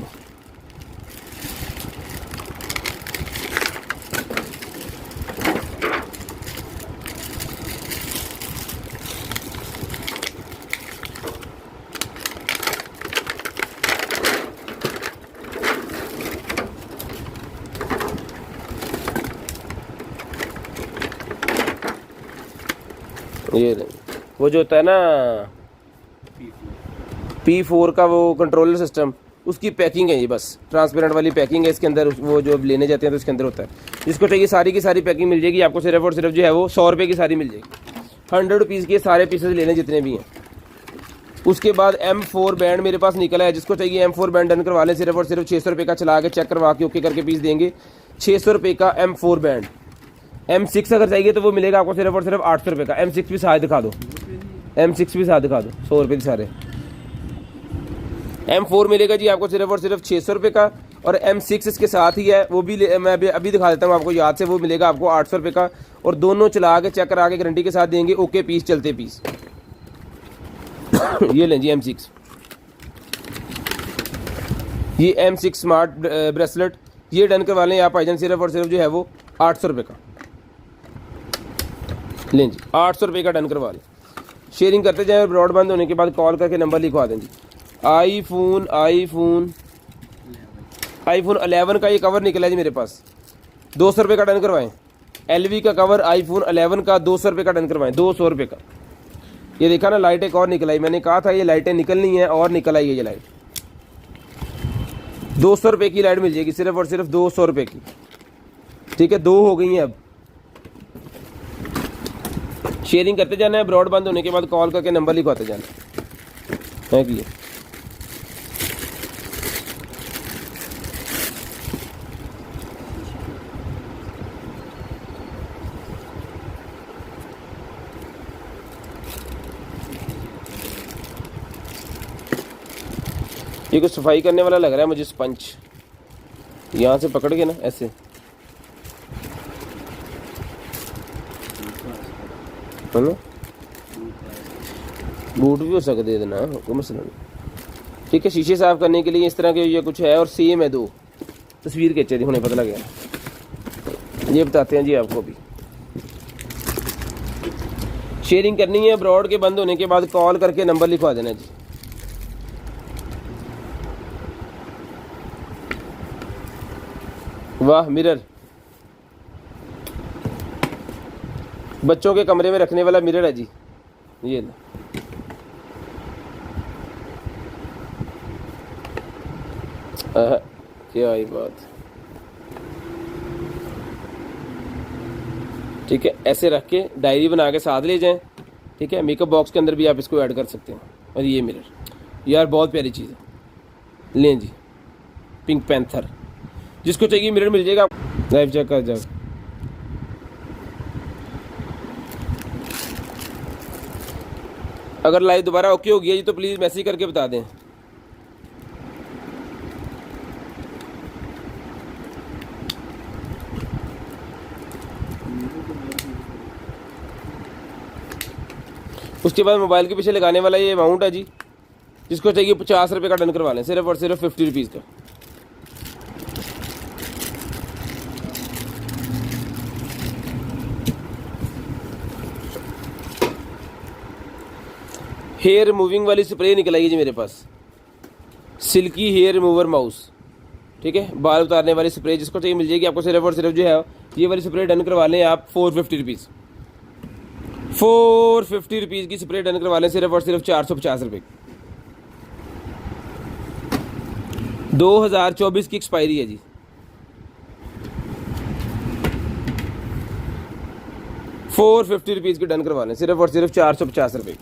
ये ले। वो जो होता है ना P4 का वो कंट्रोलर सिस्टम, उसकी पैकिंग है ये, बस ट्रांसपेरेंट वाली पैकिंग है इसके अंदर। वो जो लेने जाते हैं तो इसके अंदर होता है। जिसको चाहिए सारी की सारी पैकिंग मिल जाएगी आपको सिर्फ और सिर्फ जो है वो 100 रुपये की सारी मिल जाएगी। 100 रुपीज़ के सारे पीसेस लेने जितने भी हैं। उसके बाद M4 बैंड मेरे पास निकला है, जिसको चाहिए M4 बैंड डन करवा लें सिर्फ और सिर्फ 600 रुपये का। चला के चेक करवा के ओके करके पीस देंगे, 600 रुपये का M4 बैंड। M6 अगर चाहिए तो वो मिलेगा आपको सिर्फ और सिर्फ 800 रुपये का। M6 भी साथ दिखा दो, M6 भी साथ दिखा दो, 100 रुपये के सारे। M4 मिलेगा जी आपको सिर्फ और सिर्फ 600 रुपये का, और M6 इसके साथ ही है, वो भी मैं अभी दिखा देता हूँ आपको याद से। वो मिलेगा आपको 800 रुपये का, और दोनों चला के चेक करा के गारंटी के साथ देंगे। ओके पीस, चलते पीस। ये लें जी M6, ये M6 स्मार्ट ब्रेसलेट, ये डन करवा लें आप भाईजान सिर्फ और सिर्फ जो है वो 800 रुपये का। लें जी, 800 रुपये का डन करवा लें। शेयरिंग करते जाएँ, ब्रॉड बंद होने के बाद कॉल करके नंबर लिखवा दें जी। आईफोन 11 का ये कवर निकला है जी मेरे पास, 200 रुपये का डन करवाएं। LV का कवर आईफोन 11 का 200 रुपये का डन करवाएं, 200 रुपये का। ये देखा ना, लाइट एक और निकल आई, मैंने कहा था ये लाइटें निकलनी है और निकल आई है ये लाइट। 200 रुपये की लाइट मिल जाएगी, सिर्फ और सिर्फ 200 रुपये की। ठीक है, 2 हो गई हैं अब। शेयरिंग करते जाना है, ब्रॉड बंद होने के बाद कॉल करके नंबर लिखवाते जाना है कि ये कुछ सफाई करने वाला लग रहा है मुझे, स्पंज यहाँ से पकड़ के ना ऐसे, है ना, बूट भी हो सकते देना, कोई मसला नहीं। ठीक है, शीशे साफ करने के लिए इस तरह के ये कुछ है, और सेम है 2 तस्वीर खींचे थी, उन्हें पता लग गया। ये बताते हैं जी आपको भी। शेयरिंग करनी है, ब्रॉड के बंद होने के बाद कॉल करके नंबर लिखवा देना जी। वाह, मिरर, बच्चों के कमरे में रखने वाला मिरर है जी ये। क्या आई बात। ठीक है, ऐसे रख के डायरी बना के साथ ले जाएं। ठीक है, मेकअप बॉक्स के अंदर भी आप इसको ऐड कर सकते हैं। और ये मिरर यार बहुत प्यारी चीज़ है, लें जी, पिंक पैंथर, जिसको चाहिए मिरर मिल जाएगा। लाइव चेक कर जाओ। अगर लाइव दोबारा ओके हो गया जी तो प्लीज़ मैसेज करके बता दें। उसके बाद मोबाइल के पीछे लगाने वाला ये अमाउंट है जी, जिसको चाहिए 50 रुपये का डन करवा लें, सिर्फ और सिर्फ 50 रुपीज़ का। हेयर रिमूविंग वाली स्प्रे निकल आई है जी मेरे पास, सिल्की हेयर रिमूवर माउस। ठीक है, बाल उतारने वाली स्प्रे, जिसको चाहिए मिल जाएगी आपको। सिर्फ और सिर्फ जो है ये वाली स्प्रे डन करवा लें आप 450 रुपीज़। 450 रुपीज़ की स्प्रे डन करवा लें, सिर्फ और सिर्फ 450 रुपये। 2024 की एक्सपायरी है जी। ₹450 की डन करवा लें, सिर्फ और सिर्फ 450 रुपये।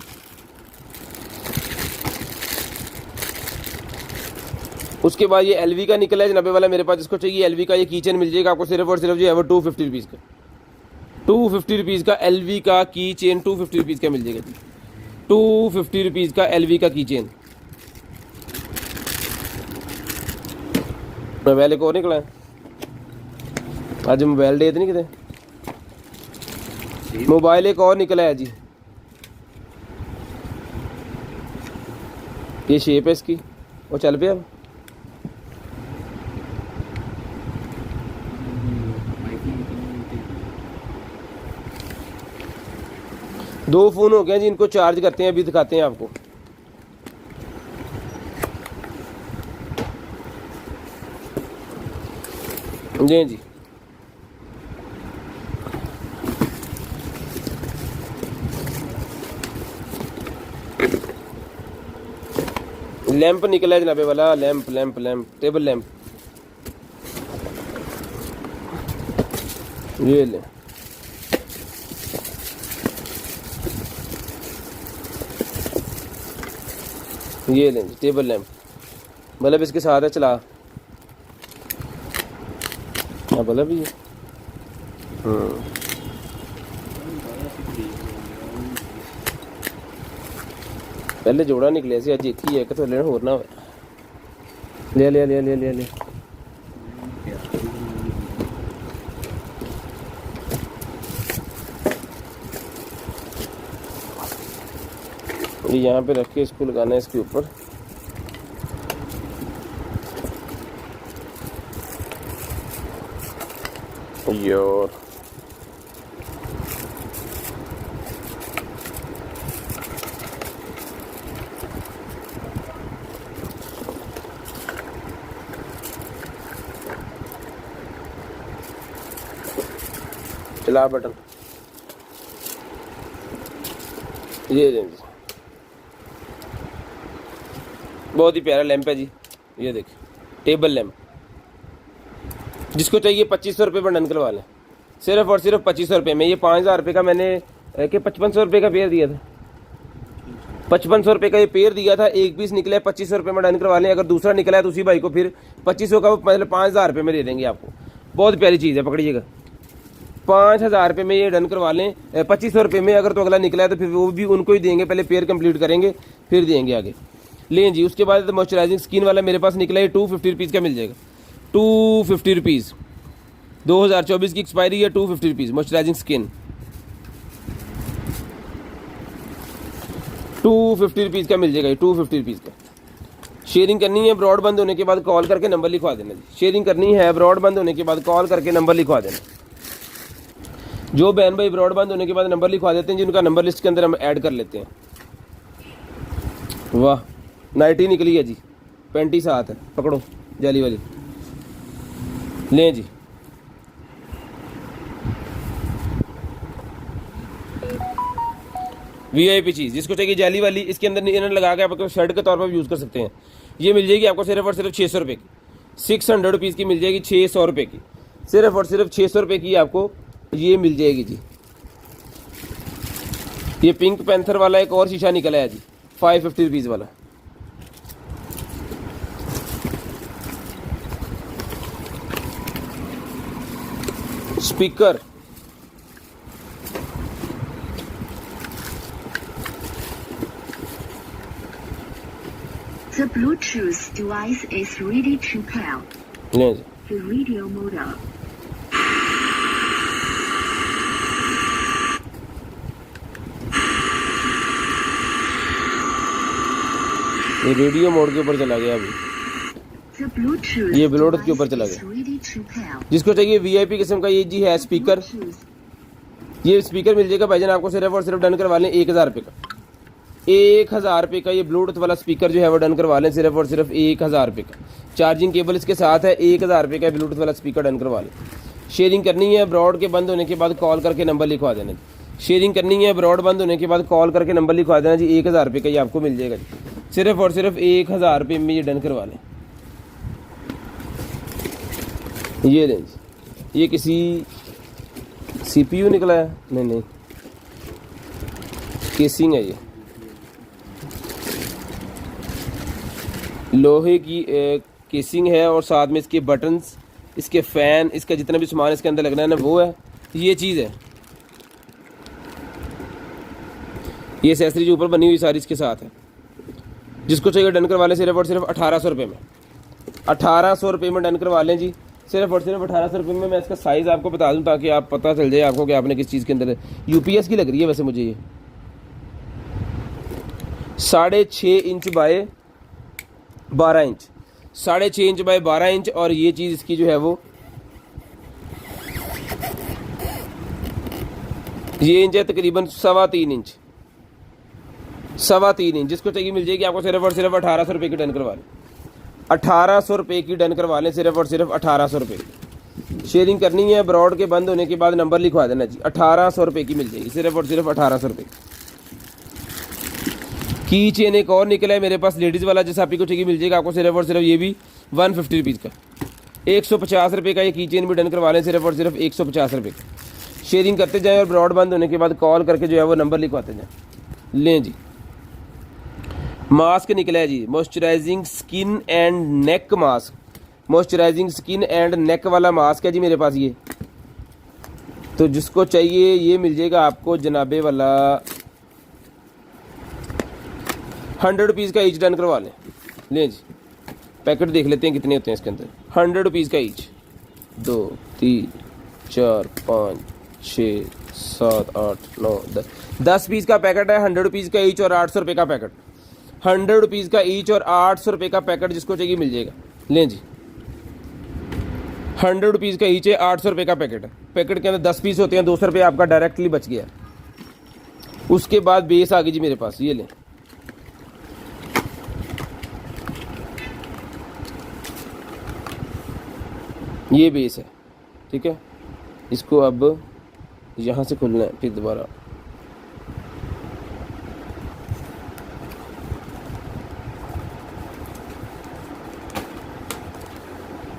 उसके बाद ये LV का निकला है जनाबे वाला मेरे पास, जिसको चाहिए LV का ये कीचेन मिल जाएगा आपको, सिर्फ और सिर्फ जो है वो 250 रुपीज़ का। 250 रुपीज़ का LV का की चेन 250 रुपीज़ का मिल जाएगा जी। 250 रुपीज़ का LV का की चेन। मोबाइल एक और निकला है आज, मोबाइल डे तो नहीं कितने, मोबाइल एक और निकला है जी। ये शेप है इसकी, वो चल पे अब। दो फ़ोन हो गए जी, इनको चार्ज करते हैं, अभी दिखाते हैं आपको। जी जी, लैंप निकला है जनाबे वाला, lamp lamp lamp, table lamp. ये ले, ये लें टेबल लैंप, बल्ब इसके साथ है, चला। हाँ बल्ब भी है। पहले जोड़ा निकले सी, अज एक ही है कि थोड़े होर ना हो। ले लिया लिया लिया लिया लिया। ये यहाँ पे रख के इसको लगाना है इसके ऊपर। यार जला बटन, ये दें जी, बहुत ही प्यारा लैंप है जी। ये देखिए टेबल लैंप, जिसको चाहिए 2500 रुपये पर डन करवा लें, सिर्फ और सिर्फ 2500 रुपये में। ये 5000 रुपये का मैंने कि 5500 रुपये का पेयर दिया था, 5500 रुपये का ये पेयर दिया था। एक पीस निकला है 2500 रुपये में डन करवा लें। अगर दूसरा निकला है तो उसी भाई को फिर 2500 का मतलब 5000 रुपये में दे देंगे आपको। बहुत प्यारी चीज़ है, पकड़िएगा 5000 रुपये में ये डन करवा लें। 2500 रुपये में अगर तो अगला निकला है तो फिर वो भी उनको ही देंगे, पहले पेयर कंप्लीट करेंगे फिर देंगे आगे। लें जी, उसके बाद मॉइस्चराइजिंग स्किन वाला मेरे पास निकला है, 250 रुपीज़ का मिल जाएगा, 250 रुपीज़। 2024 की एक्सपायरी है, 250 रुपीज़ मॉइस्चराइजिंग स्किन, 250 रुपीज़ का मिल जाएगा, 250 रुपीज़ का। शेयरिंग करनी है, ब्रॉड बंद होने के बाद कॉल करके नंबर लिखवा देना जी। शेयरिंग करनी है, ब्रॉड बंद होने के बाद कॉल करके नंबर लिखवा देना। जो बहन भाई ब्रॉड बंद होने के बाद नंबर लिखवा देते हैं, जिनका नंबर लिस्ट के अंदर हम ऐड कर लेते हैं। वाह, नाइटी निकली है जी, पैंटी साथ है, पकड़ो जाली वाली, लें जी। वीआईपी चीज़, जिसको चाहिए जाली वाली, इसके अंदर इनर लगा के आप शर्ट के तौर पर यूज़ कर सकते हैं। ये मिल जाएगी आपको सिर्फ और सिर्फ 600 रुपये की, 600 रुपीज़ की मिल जाएगी, 600 रुपये की, सिर्फ और सिर्फ 600 रुपये की आपको ये मिल जाएगी जी। ये पिंक पैंथर वाला एक और शीशा निकला है जी, 550 रुपीज़ वाला। Speaker, The Bluetooth device is ready to pair. लें जी। The radio model. ये रेडियो मोड के ऊपर चला गया अभी, The Bluetooth ये ब्लूटूथ के ऊपर चला device is गया। ready to pair. जिसको चाहिए वीआईपी किस्म का ये जी है स्पीकर, Bluetooth. ये स्पीकर मिल जाएगा भाईजान आपको सिर्फ और सिर्फ डन करवा लें 1000 रुपये का, 1000 रुपये का ये ब्लूटूथ वाला स्पीकर जो है वो डन करवा लें सिर्फ और सिर्फ 1000 रुपये का। चार्जिंग केबल इसके साथ है, 1000 रुपये का ब्लूटूथ वाला स्पीकर डन करवा लें। शेयरिंग करनी है, ब्रॉड के बंद होने के बाद कॉल करके नंबर लिखवा देना जी। शेयरिंग करनी है, ब्रॉड बंद होने के बाद कॉल करके नंबर लिखवा देना जी। 1000 रुपये का ये आपको मिल जाएगा जी, सिर्फ और सिर्फ 1000 रुपये में ये डन करवा लें। ये लें जी, ये किसी CPU निकला है, नहीं केसिंग है, ये लोहे की केसिंग है और साथ में इसके बटन्स, इसके फ़ैन, इसका जितना भी सामान इसके अंदर लगना है ना वो है, ये चीज़ है। ये एक्सेसरी जो ऊपर बनी हुई सारी इसके साथ है। जिसको चाहिए डन करवा लें सिर्फ और सिर्फ 1800 रुपये में, 1800 रुपये में डन करवा लें जी, सिर्फ और सिर्फ 1800 रुपये में। मैं इसका साइज़ आपको बता दूं ताकि आप पता चल जाए आपको कि आपने किस चीज़ के अंदर है। UPS की लग रही है वैसे मुझे, ये 6.5 inch by 12 inch, 6.5 inch by 12 inch. और ये चीज़ इसकी जो है वो ये इंच है तकरीबन 3.25 इंच, 3.25 इंच। जिसको चाहिए मिल जाएगी आपको सिर्फ और सिर्फ 1800 रुपये की डन करवा लें, 1800 रुपये की डन करवा लें, सिर्फ और सिर्फ 1800 रुपये की। शेयरिंग करनी है, ब्रॉड के बंद होने के बाद नंबर लिखवा देना जी। 1800 रुपये की मिल जाएगी, सिर्फ और सिर्फ 1800 रुपये की। की चेन एक और निकला है मेरे पास लेडीज़ वाला, जैसा आपको चाहिए मिल जाएगा आपको सिर्फ और सिर्फ ये भी 150 रुपीज़ का, 150 रुपये का ये की चेन भी डन करवा लें, सिर्फ और सिर्फ 150 रुपये का। शेयरिंग करते जाएँ और ब्रॉड बंद होने के बाद कॉल करके जो है वो नंबर लिखवाते जाएँ। लें जी, मास्क निकला है जी, moisturising skin and neck mask, moisturising skin and neck वाला मास्क है जी मेरे पास ये। तो जिसको चाहिए ये मिल जाएगा आपको जनाबे वाला 100 रुपीज़ का ईच डन करवा लें। लें जी, पैकेट देख लेते हैं कितने होते हैं इसके अंदर। 100 रुपीज़ का ईच, 2 3 4 5 6 7 8 9 10, 10 पीस का पैकेट है, 100 रुपीज़ का ईच और 800 रुपये का पैकेट, 100 रुपीज़ का ईच और 800 रुपये का पैकेट। जिसको चाहिए मिल जाएगा। लें जी, 100 रुपीज़ का ईच है, 800 रुपये का पैकेट है। पैकेट के अंदर 10 पीस होते हैं, 200 रुपये आपका डायरेक्टली बच गया। उसके बाद बेस आ गई जी मेरे पास, ये लें। ये बेस है, ठीक है। इसको अब यहाँ से खुलना है फिर दोबारा।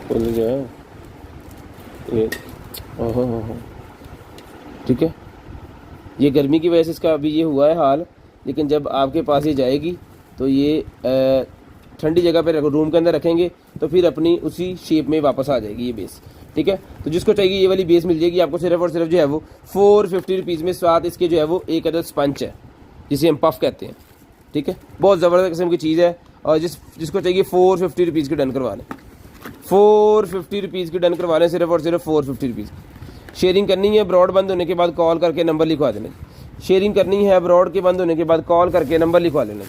खुल गया ये। ओहो, ठीक है। ये गर्मी की वजह से इसका अभी ये हुआ है हाल, लेकिन जब आपके पास ये जाएगी तो ये ठंडी जगह पर रूम के अंदर रखेंगे तो फिर अपनी उसी शेप में वापस आ जाएगी ये बेस। ठीक है, तो जिसको चाहिए ये वाली बेस मिल जाएगी आपको सिर्फ और सिर्फ जो है वो 450 रुपीज़ में। साथ इसके जो है वो एक अदद स्पंच है जिसे हम पफ कहते हैं। ठीक है, बहुत ज़बरदस्त किस्म की चीज़ है। और जिसको चाहिए 450 रुपीज़ की डन करवा लें, 450 रुपीज़ की डन करवा लें, सिर्फ और सिर्फ 450 रुपीज़। शेयरिंग करनी है ब्रॉड बंद होने के बाद कॉल करके नंबर लिखवा देना। शेयरिंग करनी है ब्रॉड के बंद होने के बाद कॉल करके नंबर लिखवा लेना।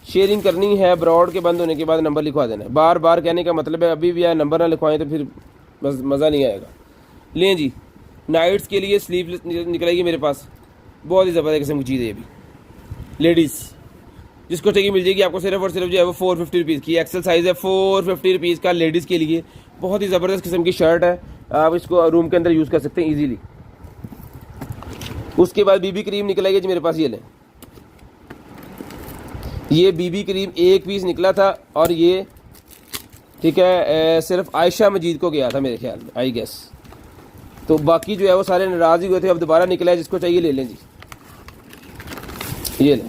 शेयरिंग करनी है ब्रॉड के बंद होने के बाद नंबर लिखवा देना। बार बार कहने का मतलब है अभी भी यार नंबर ना लिखवाएं तो फिर मज़ा नहीं आएगा। लें जी, नाइट्स के लिए स्लीवलेस निकलेगी मेरे पास, बहुत ही ज़बरदस्त किस्म की चीज़ है ये भी। लेडीज़ जिसको चाहिए मिल जाएगी आपको सिर्फ और सिर्फ जो है वो 450 रुपीज़ की। एक्सेल साइज़ है, 450 रुपीज़ का लेडीज़ के लिए। बहुत ही ज़बरदस्त किस्म की शर्ट है, आप इसको रूम के अंदर यूज़ कर सकते हैं ईजीली। उसके बाद बीबी क्रीम निकलेगी जी मेरे पास, ये लें। ये बीबी क्रीम एक पीस निकला था और ये ठीक है सिर्फ आयशा मजीद को गया था मेरे ख्याल में, आई गेस। तो बाकी जो है वो सारे नाराज़ ही हुए थे, अब दोबारा निकला है। जिसको चाहिए ले लें जी, ये लें।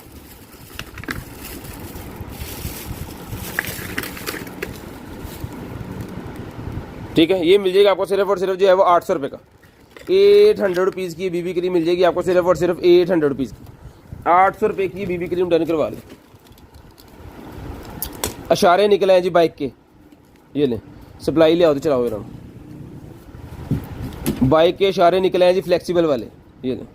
ठीक है, ये मिल जाएगा आपको सिर्फ और सिर्फ जो है वो 800 रुपये का। 800 रुपीज़ की बीबी क्रीम मिल जाएगी आपको सिर्फ और सिर्फ 800 रुपीज़ की। 800 रुपये की बीबी क्रीम डन करवा लें। अशारे निकले हैं जी बाइक के, ये लें। सप्लाई ले आओ तो चलाओ इधर। बाइक के इशारे निकले हैं जी फ्लेक्सिबल वाले, ये लें।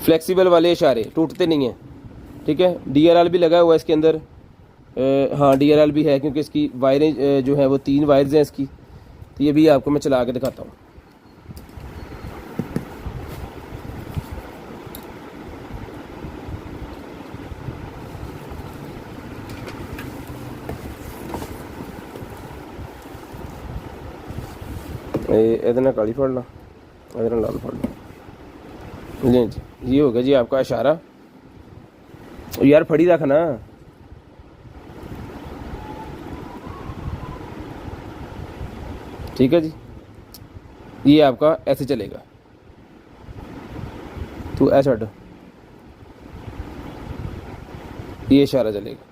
फ्लेक्सिबल वाले इशारे टूटते नहीं हैं। ठीक है, DRL भी लगा हुआ है इसके अंदर। हाँ DRL भी है क्योंकि इसकी वायरें जो है वो 3 वायर्स हैं इसकी। तो ये भी आपको मैं चला के दिखाता हूँ। इतना काली फड़ना, इतना लाल फड़ना। जी जी, ये हो गया जी आपका इशारा। यार फड़ी रखना। ठीक है जी, ये आपका ऐसे चलेगा। तो ऐसा हट, ये इशारा चलेगा।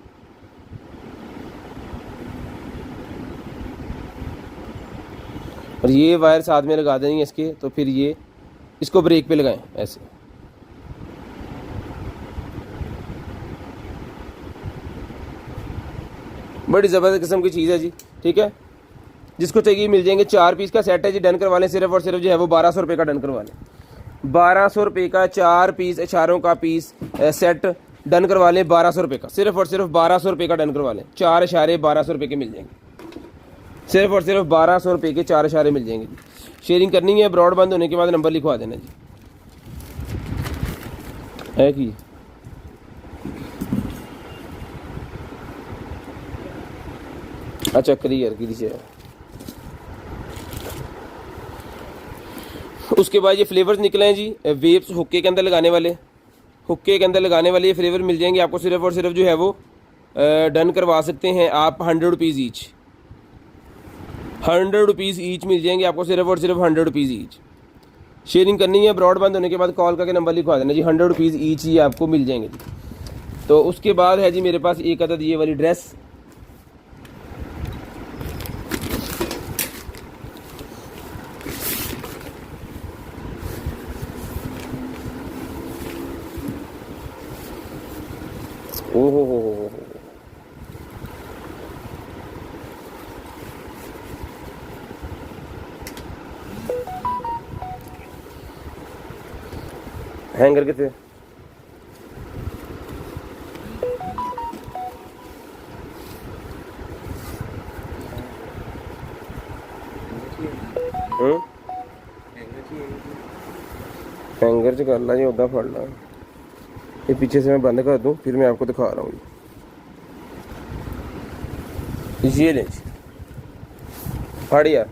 और ये वायर साथ में लगा देंगे इसके, तो फिर ये इसको ब्रेक पे लगाएं ऐसे। बड़ी ज़बरदस्त किस्म की चीज़ है जी। ठीक है, जिसको चाहिए मिल जाएंगे। 4 पीस का सेट है जी, डन करवा लें। सिर्फ और सिर्फ जो है वो 1200 रुपये का डन करवा लें। 1200 रुपये का 4 पीस इशारों का पीस सेट डन करवा लें 1200 रुपये का। सिर्फ और सिर्फ 1200 रुपये का डन करवा लें। 4 इशारे 1200 रुपये के मिल जाएंगे। सिर्फ और सिर्फ 1200 रुपये के 4 इशारे मिल जाएंगे जी। शेयरिंग करनी है ब्रॉड बंद होने के बाद नंबर लिखवा देना जी। है कि अच्छा क्लियर की दीजिए। उसके बाद ये फ्लेवर्स निकले हैं जी, वेब्स हुक्के के अंदर लगाने वाले। हुक्के के अंदर लगाने वाले ये फ्लेवर मिल जाएंगे आपको सिर्फ और सिर्फ जो है वो डन करवा सकते हैं आप 100 रुपीज़ ईच। 100 रुपीज़ ईच मिल जाएंगे आपको सिर्फ और सिर्फ 100 रुपीज़ ईच। शेयरिंग करनी है ब्रॉड बंद होने के बाद कॉल करके नंबर लिखवा देना जी। 100 रुपीज़ ईच ही आपको मिल जाएंगे जी। तो उसके बाद है जी मेरे पास एक अदद ये वाली ड्रेस। ओहो हो, हैंगर कितने? हैंगर च कर ला जी, उदा फड़ ला। ये पीछे से मैं बंद कर दूं, फिर मैं आपको दिखा रहा हूँ। ये ले फड़ यार।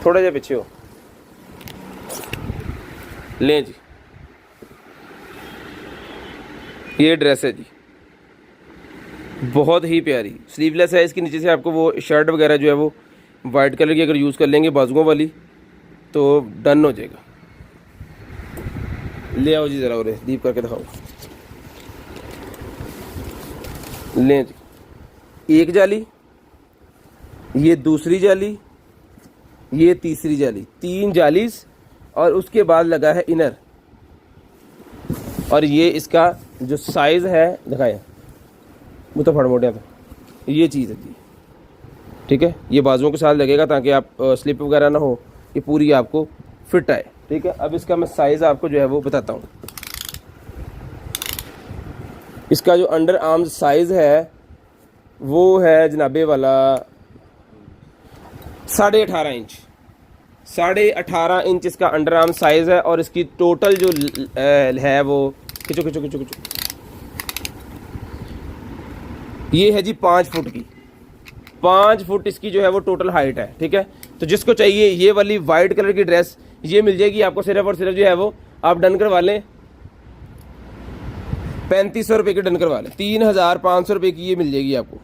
थोड़ा जा पीछे हो, लें जी। ये ड्रेस है जी, बहुत ही प्यारी, स्लीवलेस है। इसके नीचे से आपको वो शर्ट वगैरह जो है वो वाइट कलर की अगर यूज़ कर लेंगे बाजुओं वाली तो डन हो जाएगा। ले आओ जी, ज़रा और डीप करके दिखाओ। लें जी, एक जाली, ये दूसरी जाली, ये तीसरी जाली, 3 जालीस, और उसके बाद लगा है इनर। और ये इसका जो साइज़ है दिखाया, वो तो फट मोटे तो ये चीज़ है जी, ठीक है। ये बाजुओं के साथ लगेगा ताकि आप स्लिप वगैरह ना हो, ये पूरी आपको फिट आए, ठीक है। अब इसका मैं साइज़ आपको जो है वो बताता हूँ। इसका जो अंडर आर्म्स साइज़ है वो है जनाबे वाला 18.5 इंच, 18.5 इंच इसका अंडर आर्म साइज़ है। और इसकी टोटल जो है वो खिंचो खिंचो खिंचो खिंचो, ये है जी 5 फुट की, 5 फुट इसकी जो है वो टोटल हाइट है, ठीक है। तो जिसको चाहिए ये वाली वाइट कलर की ड्रेस ये मिल जाएगी आपको, सिर्फ और सिर्फ जो है वो आप डन करवा लें 3500 रुपये की, डन करवा लें 3500 रुपये की ये मिल जाएगी आपको।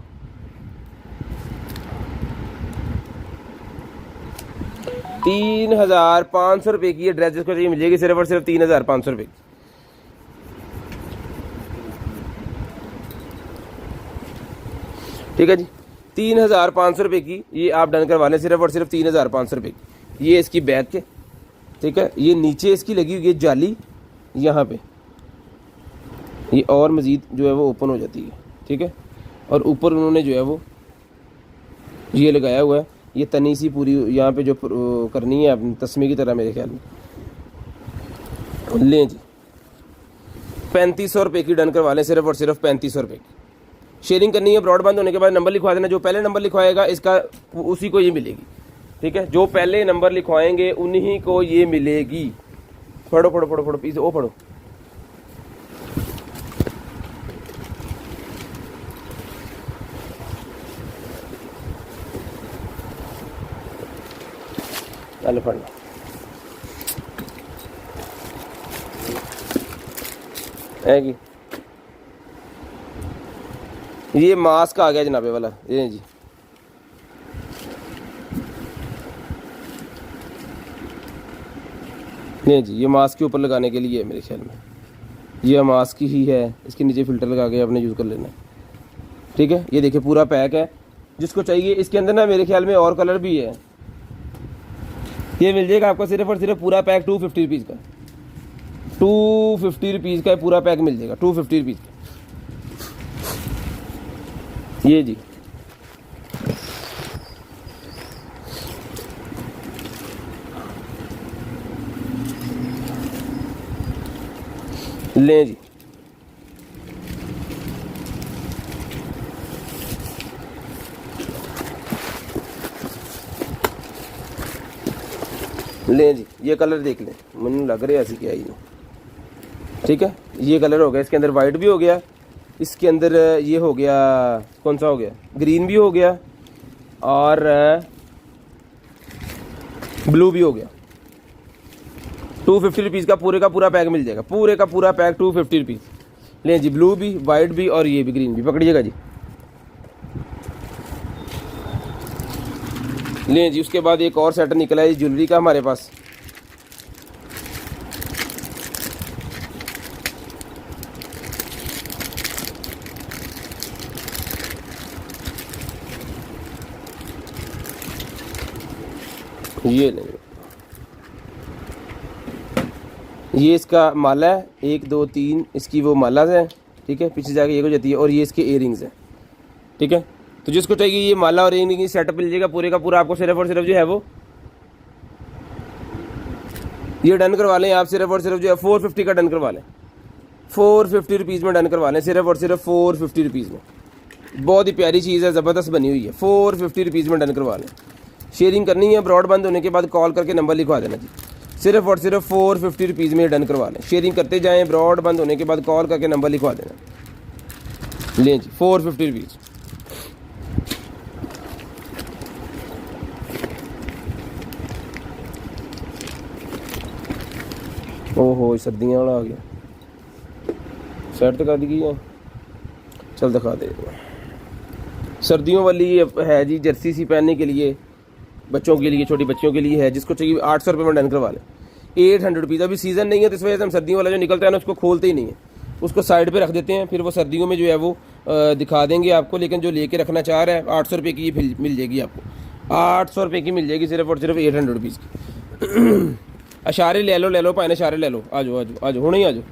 ₹3,500 की ये ड्रेस जिसको चाहिए मिल जाएगी, सिर्फ और सिर्फ 3,500 रुपये की। ठीक है जी, 3,500 रुपये की ये आप डन करवा लें, सिर्फ और सिर्फ 3,500 रुपये की। ये इसकी बैक के, ठीक है। ये नीचे इसकी लगी हुई है जाली यहाँ पे, ये और मज़ीद जो है वो ओपन हो जाती है, ठीक है। और ऊपर उन्होंने जो है वो ये लगाया हुआ है, ये तनी सी पूरी यहाँ पे जो करनी है अपनी तस्मे की तरह मेरे ख्याल में। लें जी, 3500 रुपये की डन करवा लें, सिर्फ और सिर्फ 3500 रुपये की। शेयरिंग करनी है, ब्रॉडबैंड होने के बाद नंबर लिखवा देना, जो पहले नंबर लिखवाएगा इसका उसी को ये मिलेगी, ठीक है। जो पहले नंबर लिखवाएंगे उन्हीं को ये मिलेगी। पढ़ो पढ़ो पढ़ो पढ़ो प्लीज, ओ पढ़ो। चलो पढ़ लो। है कि ये मास्क आ गया जनाबे वाला, ये जी। नहीं जी, ये मास्क के ऊपर लगाने के लिए है मेरे ख्याल में, ये मास्क ही है, इसके नीचे फ़िल्टर लगा के आपने यूज़ कर लेना है, ठीक है। ये देखिए पूरा पैक है, जिसको चाहिए इसके अंदर ना मेरे ख्याल में और कलर भी है। ये मिल जाएगा आपको सिर्फ और सिर्फ पूरा पैक 250 रुपीज़ का, 250 रुपीज़ का पूरा पैक मिल जाएगा, 250 रुपीज़ का। ये जी, लें जी। लें जी, ये कलर देख लें, मुझे लग रहा है ऐसी क्या ही नहीं, ठीक है। ये कलर हो गया, इसके अंदर वाइट भी हो गया, इसके अंदर ये हो गया, कौन सा हो गया, ग्रीन भी हो गया, और ब्लू भी हो गया। 250 रुपीज़ का पूरा पैक मिल जाएगा, पूरे का पूरा पैक 250 रुपीज़। लें जी, ब्लू भी, वाइट भी, और ये भी ग्रीन भी, पकड़िएगा जी। लें जी, उसके बाद एक और सेट निकला है ज्वेलरी का हमारे पास। ये लेंगे, ये इसका माला है, 1 2 3 इसकी वो माला है, ठीक है। पीछे जाके ये हो जाती है, और ये इसके इयरिंग्स हैं, ठीक है। तो जिसको चाहिए ये माला और इयरिंग सेटअप मिल जाएगा, पूरे का पूरा आपको सिर्फ और सिर्फ जो है वो ये डन करवा लें आप, सिर्फ और सिर्फ जो है 450 का डन करवा लें, 450 रुपीज़ में डन करवा लें, सिर्फ और सिर्फ 450 रुपीज़ में। बहुत ही प्यारी चीज़ है, ज़बरदस्त बनी हुई है, 450 रुपीज़ में डन करवा लें। शेयरिंग करनी है, ब्रॉड बंद होने के बाद कॉल करके नंबर लिखवा देना जी, सिर्फ और सिर्फ 450 रुपीज़ में डन करवा लें। शेयरिंग करते जाएं, ब्रॉड बंद होने के बाद कॉल करके नंबर लिखवा देना। लें जी, 450 रुपीज़। ओहो सर्दियाँ वाला आ गया, सेट तो कर दी गई है, चल दिखा दे। सर्दियों वाली है जी, जर्सी सी पहनने के लिए, बच्चों के लिए, छोटी बच्चियों के लिए है। जिसको चाहिए 800 रुपये में डन करवा लें, 800 रुपीज़। अभी सीज़न नहीं है तो इस वजह से हम सर्दियों वाला जो निकलता है ना उसको खोलते ही नहीं है, उसको साइड पे रख देते हैं, फिर वो सर्दियों में जो है वो दिखा देंगे आपको। लेकिन जो लेके रखना चाह रहा है 800 रुपये की ये मिल जाएगी आपको, 800 रुपये की मिल जाएगी सिर्फ और सिर्फ 800 रुपीज़ की। अशारे ले लो भाई, अशारे ले लो, आ जाओ हुणे ही आ जाओ।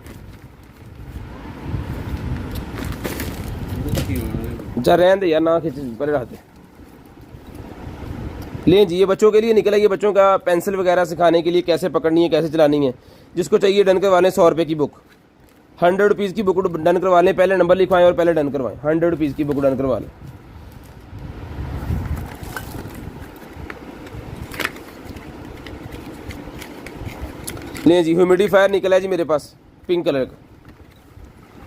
जा रहने दे यार, ना खींच, परे रख दे। लें जी, ये बच्चों के लिए निकला, ये बच्चों का पेंसिल वगैरह सिखाने के लिए, कैसे पकड़नी है, कैसे चलानी है। जिसको चाहिए डन करवा लें 100 रुपये की बुक, 100 रुपीज़ की बुक डन करवा लें। पहले नंबर लिखवाएं और पहले डन करवाएं, 100 रुपीज़ की बुक डन करवा लें। लें जी, ह्यूमिडिफायर निकला है जी मेरे पास, पिंक कलर का,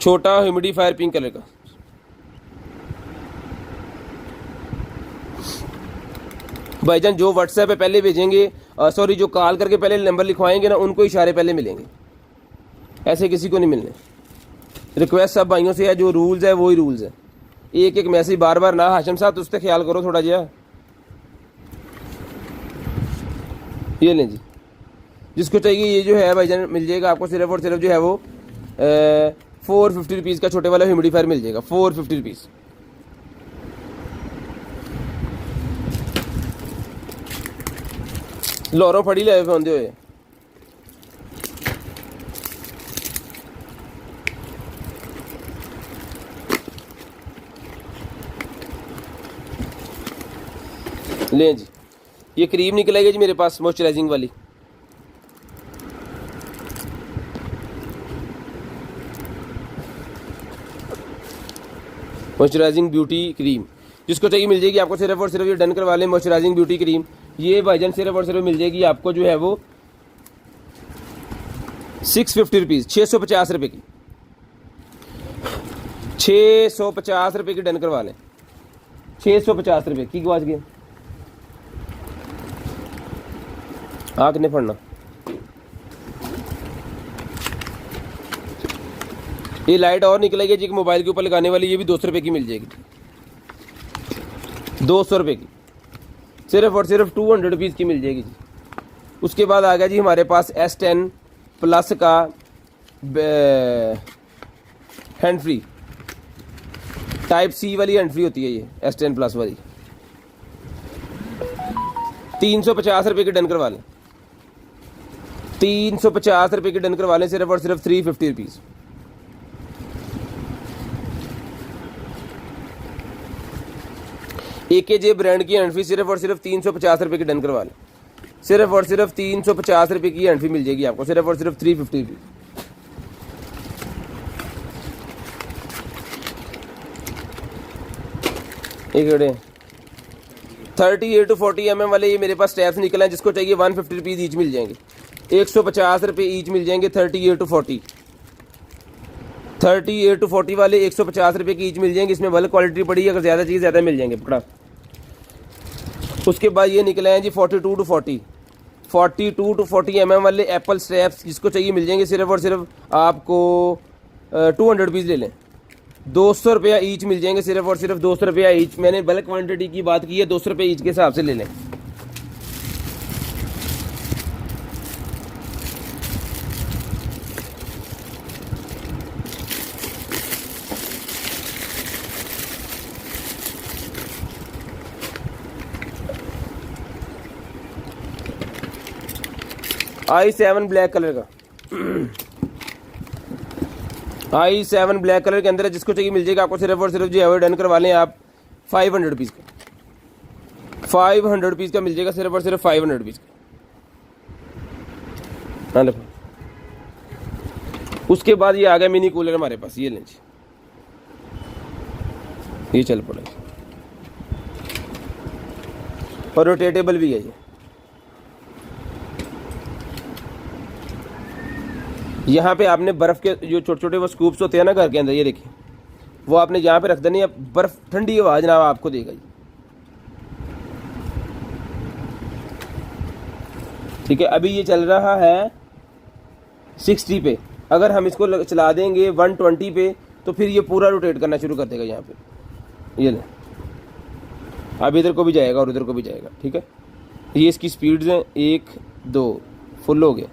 छोटा ह्यूमिडिफायर पिंक कलर का। भाईजान जो व्हाट्सएप पे पहले भेजेंगे, सॉरी जो कॉल करके पहले नंबर लिखवाएंगे ना, उनको इशारे पहले मिलेंगे, ऐसे किसी को नहीं मिलने। रिक्वेस्ट सब भाइयों से है, जो रूल्स है वही रूल्स है। एक एक मैसेज बार बार ना, हाशिम साहब उससे ख्याल करो थोड़ा जिया। ये लें जी, जिसको चाहिए ये जो है भाईजान मिल जाएगा आपको सिर्फ और सिर्फ जो है वो 450 रुपीज़ का छोटे वाला ह्यूमिडिफायर मिल जाएगा, 450 रुपीज़। लोरों फड़ी ले आंदे हुए, लें जी। ये क्रीम निकलेगी जी मेरे पास मॉइस्चराइजिंग वाली, मॉइस्चराइजिंग ब्यूटी क्रीम। जिसको चाहिए मिल जाएगी आपको सिर्फ और सिर्फ, ये डन करवा लें मॉइस्चराइजिंग ब्यूटी क्रीम। ये भाईजान सिर्फ और सिर्फ मिल जाएगी आपको जो है वो 650 रुपीज़, 650 रुपये की, 650 रुपये की डन करवा लें, 650 रुपये की। गवाच गए आ कितने पढ़ना। ये लाइट और निकलेगी जी मोबाइल के ऊपर लगाने वाली, ये भी 200 रुपये की मिल जाएगी, 200 रुपये की, सिर्फ और सिर्फ 200 रुपीज़ की मिल जाएगी जी। उसके बाद आ गया जी हमारे पास S10 प्लस का हैंड फ्री, टाइप C वाली हैंड फ्री होती है ये S10 प्लस वाली, 350 रुपये की डन करवा लें, 350 रुपये की डन करवा लें, सिर्फ और सिर्फ 350 रुपीज़। AKJ ब्रांड की हैंड फ्री सिर्फ और सिर्फ 350 रुपये की डन करवा लें, सिर्फ और सिर्फ 350 रुपये की हैंड फ्री मिल जाएगी आपको, सिर्फ और सिर्फ 350 रुपये। एक 38 to 40 mm वाले ये मेरे पास स्टेप्स निकले हैं। जिसको चाहिए 150 रुपीज़ ईच मिल जाएंगे, 150 रुपये ईच मिल जाएंगे। 38 to 40, 38 to 40 वाले 150 रुपये की ईच मिल जाएंगे। इसमें भले क्वालिटी पड़ी है, अगर ज़्यादा चीज़ ज़्यादा मिल जाएंगे पकड़ा। उसके बाद ये निकले हैं जी 42 to 40, 42 to 40 mm वाले एप्पल स्ट्रैप्स। जिसको चाहिए मिल जाएंगे, सिर्फ और सिर्फ आपको 200 रुपीज़ ले लें, 200 रुपया ईच मिल जाएंगे, सिर्फ और सिर्फ 200 रुपया ईच। मैंने बल्क क्वांटिटी की बात की है, 200 रुपये ईच के हिसाब से ले लें। i7 ब्लैक कलर का, i7 ब्लैक कलर के अंदर है। जिसको चाहिए मिल जाएगा आपको, सिर्फ और सिर्फ जो है डन करवा लें आप 500 रुपीज़ का, 500 रुपीज़ का मिल जाएगा, सिर्फ और सिर्फ 500 रुपीज़ का। हाँ देखो, उसके बाद ये आ गया मिनी कूलर हमारे पास, ये लें जी, ये चल पड़ेगा और रोटेटेबल भी है ये। यहाँ पे आपने बर्फ़ के जो छोटे छोटे वो स्कूप्स होते हैं ना घर के अंदर, ये देखिए, वो आपने यहाँ पे रख देनी है, बर्फ़ ठंडी हवा जनाब आपको देगा ये। ठीक है, अभी ये चल रहा है 60 पे। अगर हम इसको चला देंगे 120 पे तो फिर ये पूरा रोटेट करना शुरू कर देगा यहाँ पे। ये ले, अब इधर को भी जाएगा और उधर को भी जाएगा, ठीक है। ये इसकी स्पीड्स हैं, 1 2 फुल हो गया,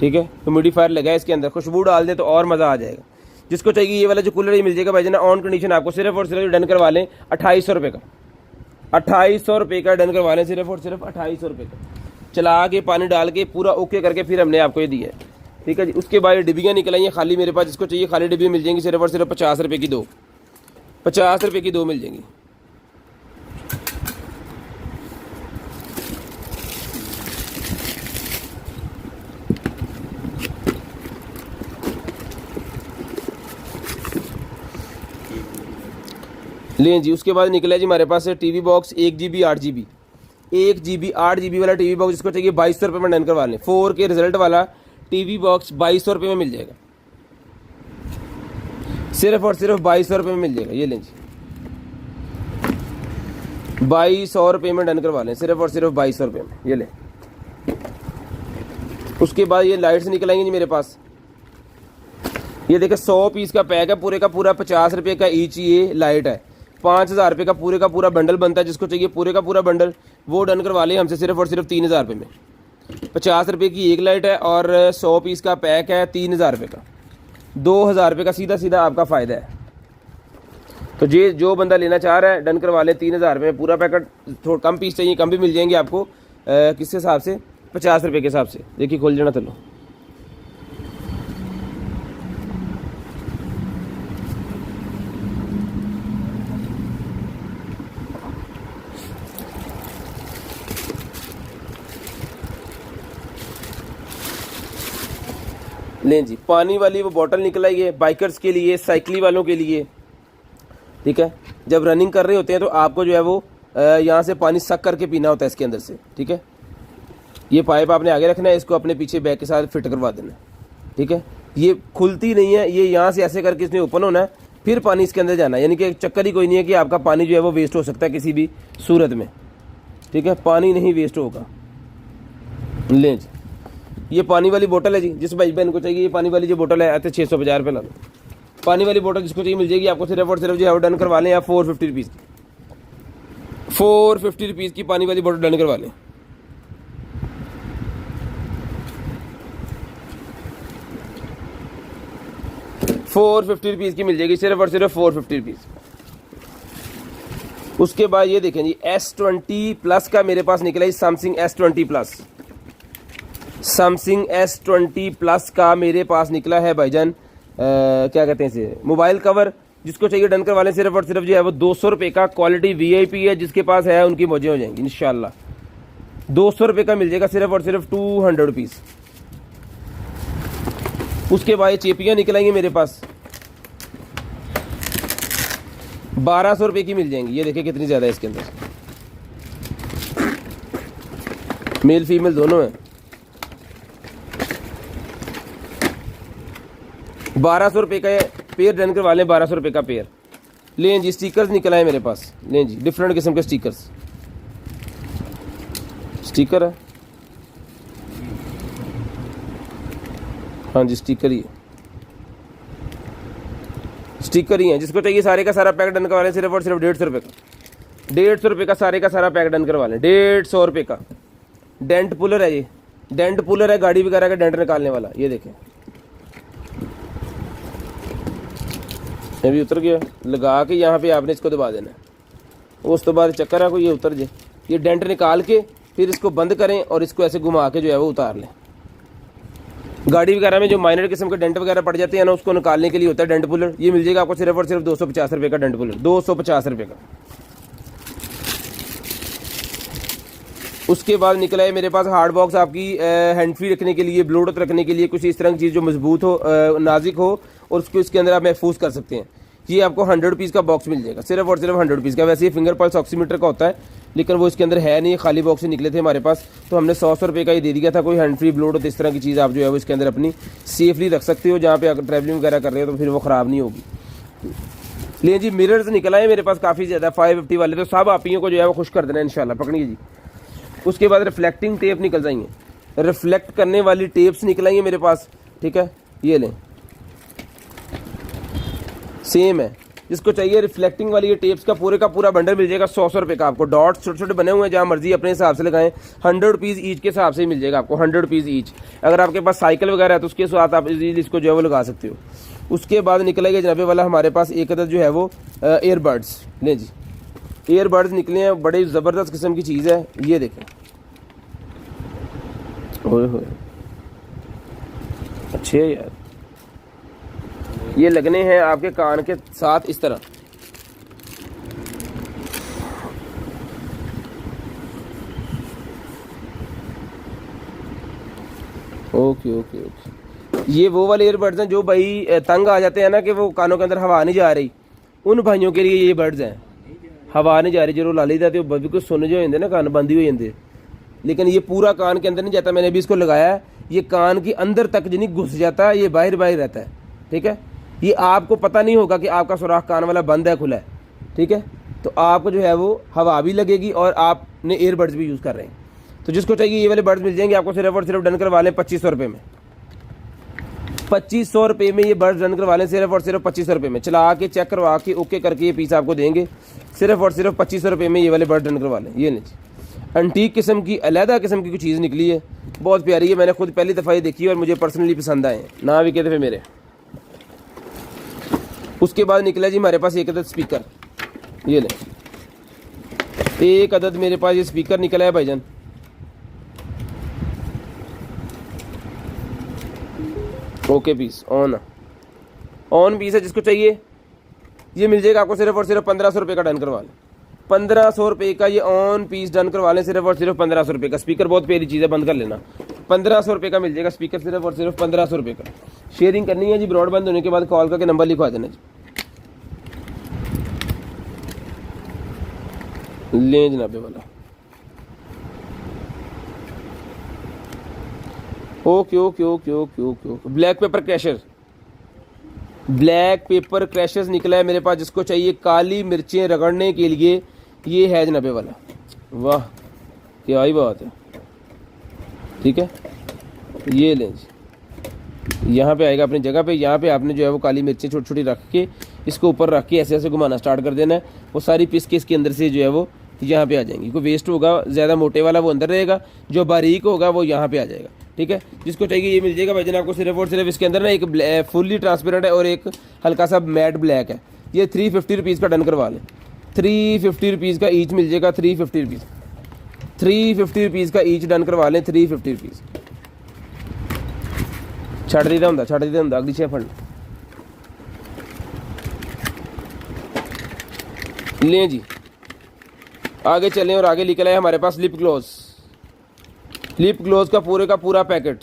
ठीक है। ह्यूमिडिफायर लगा है इसके अंदर, खुशबू डाल दें तो और मज़ा आ जाएगा। जिसको चाहिए ये वाला जो कूलर ये मिल जाएगा भाई जान ऑन कंडीशन। आपको सिर्फ और सिर्फ डन करवा लें 2800 रुपये का, 2800 रुपये का डन करवा लें, सिर्फ और सिर्फ 2800 रुपये का। चला के पानी डाल के पूरा ओके करके फिर हमने आपको ये दिया है, ठीक है जी। उसके बाद डिब्बियाँ निकल आई हैं खाली मेरे पास, जिसको चाहिए खाली डिब्बियाँ मिल जाएंगी सिर्फ और सिर्फ 50 रुपये की दो, 50 रुपये की दो मिल जाएंगी। लें जी, उसके बाद निकला जी हमारे पास है TV box 1 GB 8 GB, 1 GB 8 GB वाला टीवी बॉक्स, जिसको चाहिए 2200 रुपये में डन करवा लें। 4K रिजल्ट वाला टीवी बॉक्स 2200 रुपये में मिल जाएगा, सिर्फ और सिर्फ 2200 रुपये में मिल जाएगा। ये लें जी, 2200 रुपये में डन करवा लें, सिर्फ और सिर्फ 2200 रुपये में। ये लें। उसके बाद ये लाइट्स निकल आएंगी जी मेरे पास, ये देखें 100 पीस का पैक है, पूरे का पूरा 50 रुपये का ईच ये लाइट है। 5000 रुपये का पूरा बंडल बनता है। जिसको चाहिए पूरे का पूरा बंडल वो डन करवा लें हमसे सिर्फ और सिर्फ 3000 रुपये में। 50 रुपये की एक लाइट है और 100 पीस का पैक है 3000 रुपये का, 2000 रुपये का सीधा सीधा आपका फ़ायदा है। तो ये जो बंदा लेना चाह रहा है डन करवा लें 3000 रुपये में पूरा पैकेट। थोड़ा कम पीस चाहिए कम भी मिल जाएंगे आपको, किस हिसाब से, 50 रुपये के हिसाब से। देखिए खोल जाना चलो। लें जी, पानी वाली वो बॉटल निकल आई है बाइकर्स के लिए, साइकिल वालों के लिए, ठीक है। जब रनिंग कर रहे होते हैं तो आपको जो है वो यहाँ से पानी सक करके पीना होता है इसके अंदर से, ठीक है। ये पाइप आपने आगे रखना है, इसको अपने पीछे बैग के साथ फिट करवा देना है, ठीक है। ये खुलती नहीं है, ये यहाँ से ऐसे करके इसमें ओपन होना है, फिर पानी इसके अंदर जाना है। यानी कि चक्कर ही कोई नहीं है कि आपका पानी जो है वो वेस्ट हो सकता है किसी भी सूरत में, ठीक है। पानी नहीं वेस्ट होगा। लें जी, ये पानी वाली बोतल है जी, जिस भाई बहन को चाहिए ये पानी वाली जो बोतल है आते 650 रुपये ला लो। पानी वाली बोतल जिसको चाहिए मिल जाएगी आपको, सिर्फ और सिर्फ जो है डन करवा लें या 450 रुपीज़ की, 450 रुपीज़ की पानी वाली बोतल डन करवा लें। ₹450 की मिल जाएगी, सिर्फ और सिर्फ 450 रुपीज़। उसके बाद ये देखें जी S20 प्लस का मेरे पास निकला है Samsung S20 plus, Samsung S20 plus का मेरे पास निकला है भाईजान, क्या कहते हैं इसे, मोबाइल कवर। जिसको चाहिए डन करवा लें, सिर्फ और सिर्फ जो है वो 200 रुपये का। क्वालिटी VIP है, जिसके पास है उनकी मौजें हो जाएंगी इंशाल्लाह। 200 रुपये का मिल जाएगा, सिर्फ और सिर्फ 200 रुपीज़। उसके बाद चेपियाँ निकल आएंगी मेरे पास, 1200 रुपये की मिल जाएंगी। ये देखिए कितनी ज़्यादा है इसके अंदर, मेल फीमेल दोनों हैं। 1200 रुपये का पेयर डन करवा लें, 1200 रुपये का पेयर। लें जी, स्टिकर्स निकल आए मेरे पास, लें जी, डिफरेंट किस्म के स्टिकर्स, स्टिकर है, हाँ जी स्टिकर ही है, स्टिकर ही है। जिसको चाहिए सारे का सारा पैक डन करवा लें, सिर्फ और सिर्फ 150 रुपये का, 150 रुपये का सारे का सारा पैक डन करवा लें, 150 रुपये का। डेंट पुलर है ये, डेंट पुलर है गाड़ी वगैरह का डेंट निकालने वाला। ये देखें अभी उतर गया, लगा के यहाँ पे आपने इसको दबा देना है, उस तो बाद चक्कर है कोई ये उतर जाए। ये डेंट निकाल के फिर इसको बंद करें और इसको ऐसे घुमा के जो है वो उतार लें। गाड़ी वगैरह में जो माइनर किस्म के डेंट वगैरह पड़ जाते हैं ना, उसको निकालने के लिए होता है डेंट पुलर। ये मिल जाएगा आपको सिर्फ और सिर्फ 250 रुपये का डेंट पुलर, 250 रुपये का। उसके बाद निकला है मेरे पास हार्ड बॉक्स, आपकी हैंड फ्री रखने के लिए, ब्लूटूथ रखने के लिए, कुछ इस तरह की चीज़ जो मजबूत हो, नाजुक हो और उसको इसके अंदर आप महफूज कर सकते हैं। ये आपको 100 रुपीज़ का बॉक्स मिल जाएगा, सिर्फ और सिर्फ 100 रुपीज़ का। वैसे ये फिंगर पल्स ऑक्सीमीटर का होता है, लेकिन वो इसके अंदर है नहीं, खाली बॉक्स से निकले थे हमारे पास, तो हमने 100 रुपये का ही दे दिया था। कोई हैंड फ्री ब्लूटूथ इस तरह की चीज़ आप जो है वो इसके अंदर अपनी सेफली रख सकते हो, जहाँ पे अगर ट्रैवलिंग वगैरह कर रहे हो तो फिर वो ख़राब नहीं होगी। लेकिन जी मिरर्स निकल आए मेरे पास काफ़ी ज़्यादा, 550 वाले, तो सब आपियों को जो है वो खुश कर देना इंशाल्लाह। पकड़िए जी। उसके बाद रिफ्लेक्टिंग टेप निकल जाएंगे, रिफ्लेक्ट करने वाली टेप्स निकल आई है मेरे पास, ठीक है। ये लें, सेम है। जिसको चाहिए रिफ्लेक्टिंग वाली ये टेप्स का पूरा बंडल मिल जाएगा 100 रुपये का आपको। डॉट्स छोटे छोटे बने हुए हैं, जहाँ मर्जी अपने हिसाब से लगाएं। 100 रुपीज़ ईच के हिसाब से ही मिल जाएगा आपको, 100 रुपीज़ ईच। अगर आपके पास साइकिल वगैरह है तो उसके साथ आप इजीली इसको जो है वो लगा सकते हो। उसके बाद निकलेगा जनाबे वाला हमारे पास एक अदद जो है वो एयरबड्स। लें जी, एयरबड्स निकले हैं, बड़ी ज़बरदस्त किस्म की चीज़ है। ये देखें, ओए होए अच्छे है यार। ये लगने हैं आपके कान के साथ इस तरह। Okay okay okay. ये वो वाले ईयरबड्स हैं जो भाई तंग आ जाते हैं ना, कि वो कानों के अंदर हवा नहीं जा रही, उन भाइयों के लिए ये बड्स हैं। हवा नहीं जा रही, जो ला ली जाती है बिल्कुल सुन जो होते ना, कान बंद हो जाते, लेकिन ये पूरा कान के अंदर नहीं जाता। मैंने अभी इसको लगाया है, ये कान के अंदर तक जिन्हें घुस जाता है, ये बाहर बाहर रहता है, ठीक है। ये आपको पता नहीं होगा कि आपका सुराख कान वाला बंद है खुला है, ठीक है। तो आपको जो है वो हवा भी लगेगी और आपने ईयरबड्स भी यूज़ कर रहे हैं। तो जिसको चाहिए ये वाले बड्स मिल जाएंगे आपको, सिर्फ और सिर्फ डन करवा लें 2500 रुपये में। 2500 रुपये में ये बड्स डन करवा लें, सिर्फ और सिर्फ 2500 रुपये में। चला के चेक करवा के ओके करके ये पीस आपको देंगे, सिर्फ और सिर्फ 2500 रुपये में ये वाले बड्स डन करवा लें। ये नहीं, एंटीक किस्म की, अलहदा किस्म की कोई चीज़ निकली है, बहुत प्यारी है। मैंने खुद पहली दफ़ा ये देखी और मुझे पर्सनली पसंद आए हैं, ना भी कहते थे मेरे। उसके बाद निकला जी हमारे पास एक अदद स्पीकर। ये ले, एक अदद मेरे पास ये स्पीकर निकला है भाईजान। ओके पीस, ऑन पीस है। जिसको चाहिए ये मिल जाएगा आपको, सिर्फ और सिर्फ 1500 रुपये का डन करवा लें। 1500 रुपये का ये ऑन पीस डन करवा लें, सिर्फ और सिर्फ 1500 रुपये का। स्पीकर बहुत प्यारी चीज़ है, बंद कर लेना। 1500 रुपये का मिल जाएगा स्पीकर, सिर्फ और सिर्फ 1500 रुपये का। शेयरिंग करनी है जी, ब्रॉड बंद होने के बाद कॉल करके नंबर लिखवा देना जी। लें जनाबे वाला। Okay okay okay okay okay okay. Black paper crusher, black paper crushers निकला है मेरे पास। जिसको चाहिए काली मिर्चें रगड़ने के लिए, ये है जनाबे वाला। वाह क्या ही बात है, ठीक है। ये लें जी, यहाँ पे आएगा अपनी जगह पे। यहाँ पे आपने जो है वो काली मिर्चें छोटी छोटी रख के इसको ऊपर रख के ऐसे ऐसे घुमाना स्टार्ट कर देना है। वो सारी पीस के इसके अंदर से जो है वो यहाँ पे आ जाएंगी। कोई वेस्ट होगा ज़्यादा मोटे वाला वो अंदर रहेगा, जो बारीक होगा वो यहाँ पे आ जाएगा, ठीक है। जिसको चाहिए ये मिल जाएगा भाईजान आपको, सिर्फ और सिर्फ इसके अंदर ना एक फुल्ली ट्रांसपेरेंट है और एक हल्का सा मैट ब्लैक है। ये 350 रुपीज़ का डन करवा लें। 350 रुपीज़ का ईच मिल जाएगा। 350 रुपीज़, 350 रुपीज़ का ईच डन करवा लें। 350 रुपीज़। छड़ दीदा होंगे अगली 6 फंड लें जी। आगे चलें और आगे निकला है हमारे पास लिप ग्लोस। लिप ग्लोस का पूरा पैकेट।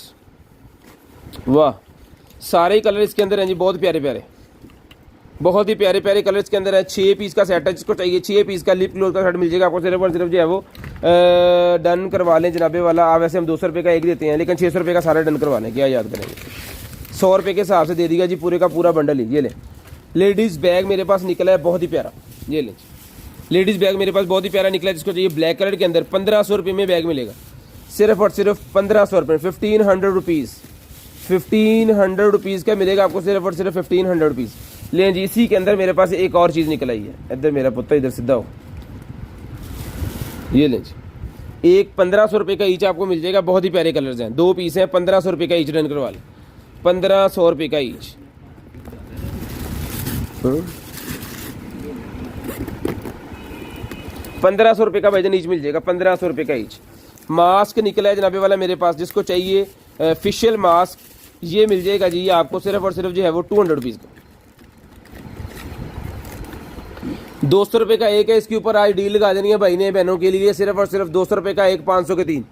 वाह, सारे ही कलर इसके अंदर हैं जी, बहुत प्यारे प्यारे, बहुत ही प्यारे प्यारे कलर इसके अंदर है। 6 पीस का सेट है। जिसको चाहिए 6 पीस का लिप ग्लोस का सेट मिल जाएगा आपको, सिर्फ और सिर्फ जो है वो डन करवा लें जनाबे वाला। वैसे हम 200 रुपये का एक देते हैं, लेकिन 600 रुपये का सारा डन करवा लें, क्या याद करेंगे। 100 रुपये के हिसाब से दे दीजिएगा जी, पूरे का पूरा बंडल ही। ये लें, लेडीज़ बैग मेरे पास निकला है बहुत ही प्यारा। ये लें, लेडीज़ बैग मेरे पास बहुत ही प्यारा निकला है। जिसको चाहिए ब्लैक कलर के अंदर 1500 रुपये में बैग मिलेगा, सिर्फ और सिर्फ 1500 रुपये। 1500 रुपीज़, 1500 रुपीज़ का मिलेगा आपको, सिर्फ और सिर्फ 1500 रुपीज़। लें जी, इसी के अंदर मेरे पास एक और चीज़ निकल आई है। इधर मेरा पुत्र, इधर सीधा हो। ये लें जी, एक 1500 रुपये का ईच आपको मिल जाएगा। बहुत ही प्यारे कलर्स हैं, 2 पीस हैं। 1500 रुपये का ईच डन करवा लें। 1500 रुपये का ईच। 1500 रुपये का भाईजान ईच मिल जाएगा। 1500 रुपये का ईच। मास्क निकला है जनाबे वाला मेरे पास। जिसको चाहिए फेशियल मास्क, ये मिल जाएगा जी आपको, सिर्फ और सिर्फ जो है वो 200 रुपीज़ का। 200 रुपये का एक है। इसके ऊपर आज डील लगा देनी है भाई ने बहनों के लिए, सिर्फ और सिर्फ 200 रुपये का एक, 500 के 3।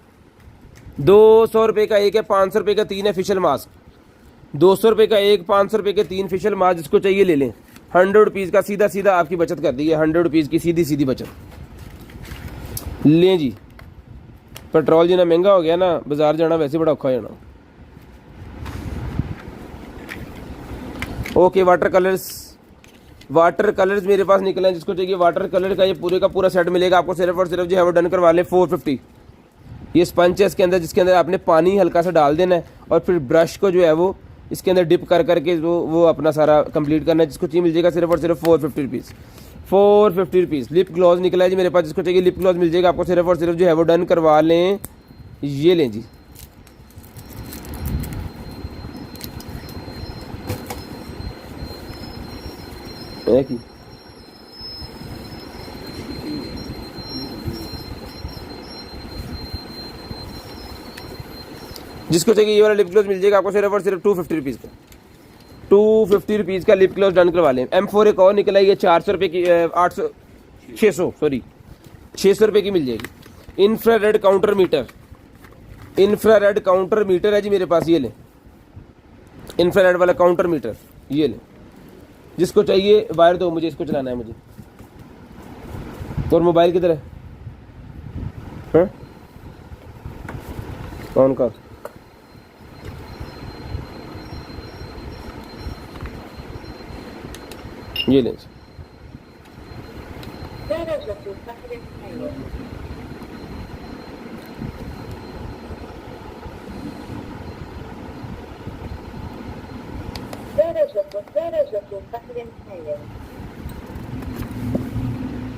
200 रुपये का एक है, 500 रुपये का 3 है फेशियल मास्क। 200 रुपये का एक, 500 रुपये के 3 फेशियल मास्क। जिसको चाहिए ले लें। 100 रुपीज़ का सीधा सीधा आपकी बचत कर दी है। 100 रुपीज़ की सीधी सीधी बचत। लें जी, पेट्रोल जितना महंगा हो गया ना, बाजार जाना वैसे बड़ा औखा हो जाना। ओके, वाटर कलर्स मेरे पास निकले हैं। जिसको चाहिए वाटर कलर का ये पूरे का पूरा सेट मिलेगा आपको, सिर्फ और सिर्फ जो है वो डन करवा लें। 450 ये स्पंज है इसके अंदर, जिसके अंदर आपने पानी हल्का सा डाल देना है और फिर ब्रश को जो है वो इसके अंदर डिप कर करके वो अपना सारा कंप्लीट करना है। जिसको चाहिए मिल जाएगा सिर्फ और सिर्फ 450 रुपीज़, 450 रुपीज़। लिप ग्लॉज निकला है जी मेरे पास, जिसको चाहिए लिप ग्लॉज मिल जाएगा आपको सिर्फ और सिर्फ जो है वो डन करवा लें। ये लें जी, है कि जिसको चाहिए ये वाला लिप ग्लॉज मिल जाएगा आपको सिर्फ और सिर्फ 250 रुपीज़ का, 250 रुपीज़ का लिप ग्लॉज डन करवा लें। M4 एक और निकला है, ये 400 रुपये की 800 600 सॉरी 600 रुपये की मिल जाएगी। Infrared counter meter, infrared counter meter है जी मेरे पास, ये लें इंफ्रारेड वाला काउंटर मीटर, ये लें। जिसको चाहिए वायर दो मुझे, इसको चलाना है मुझे। और मोबाइल किधर है? हाँ? कौन का? ये लें।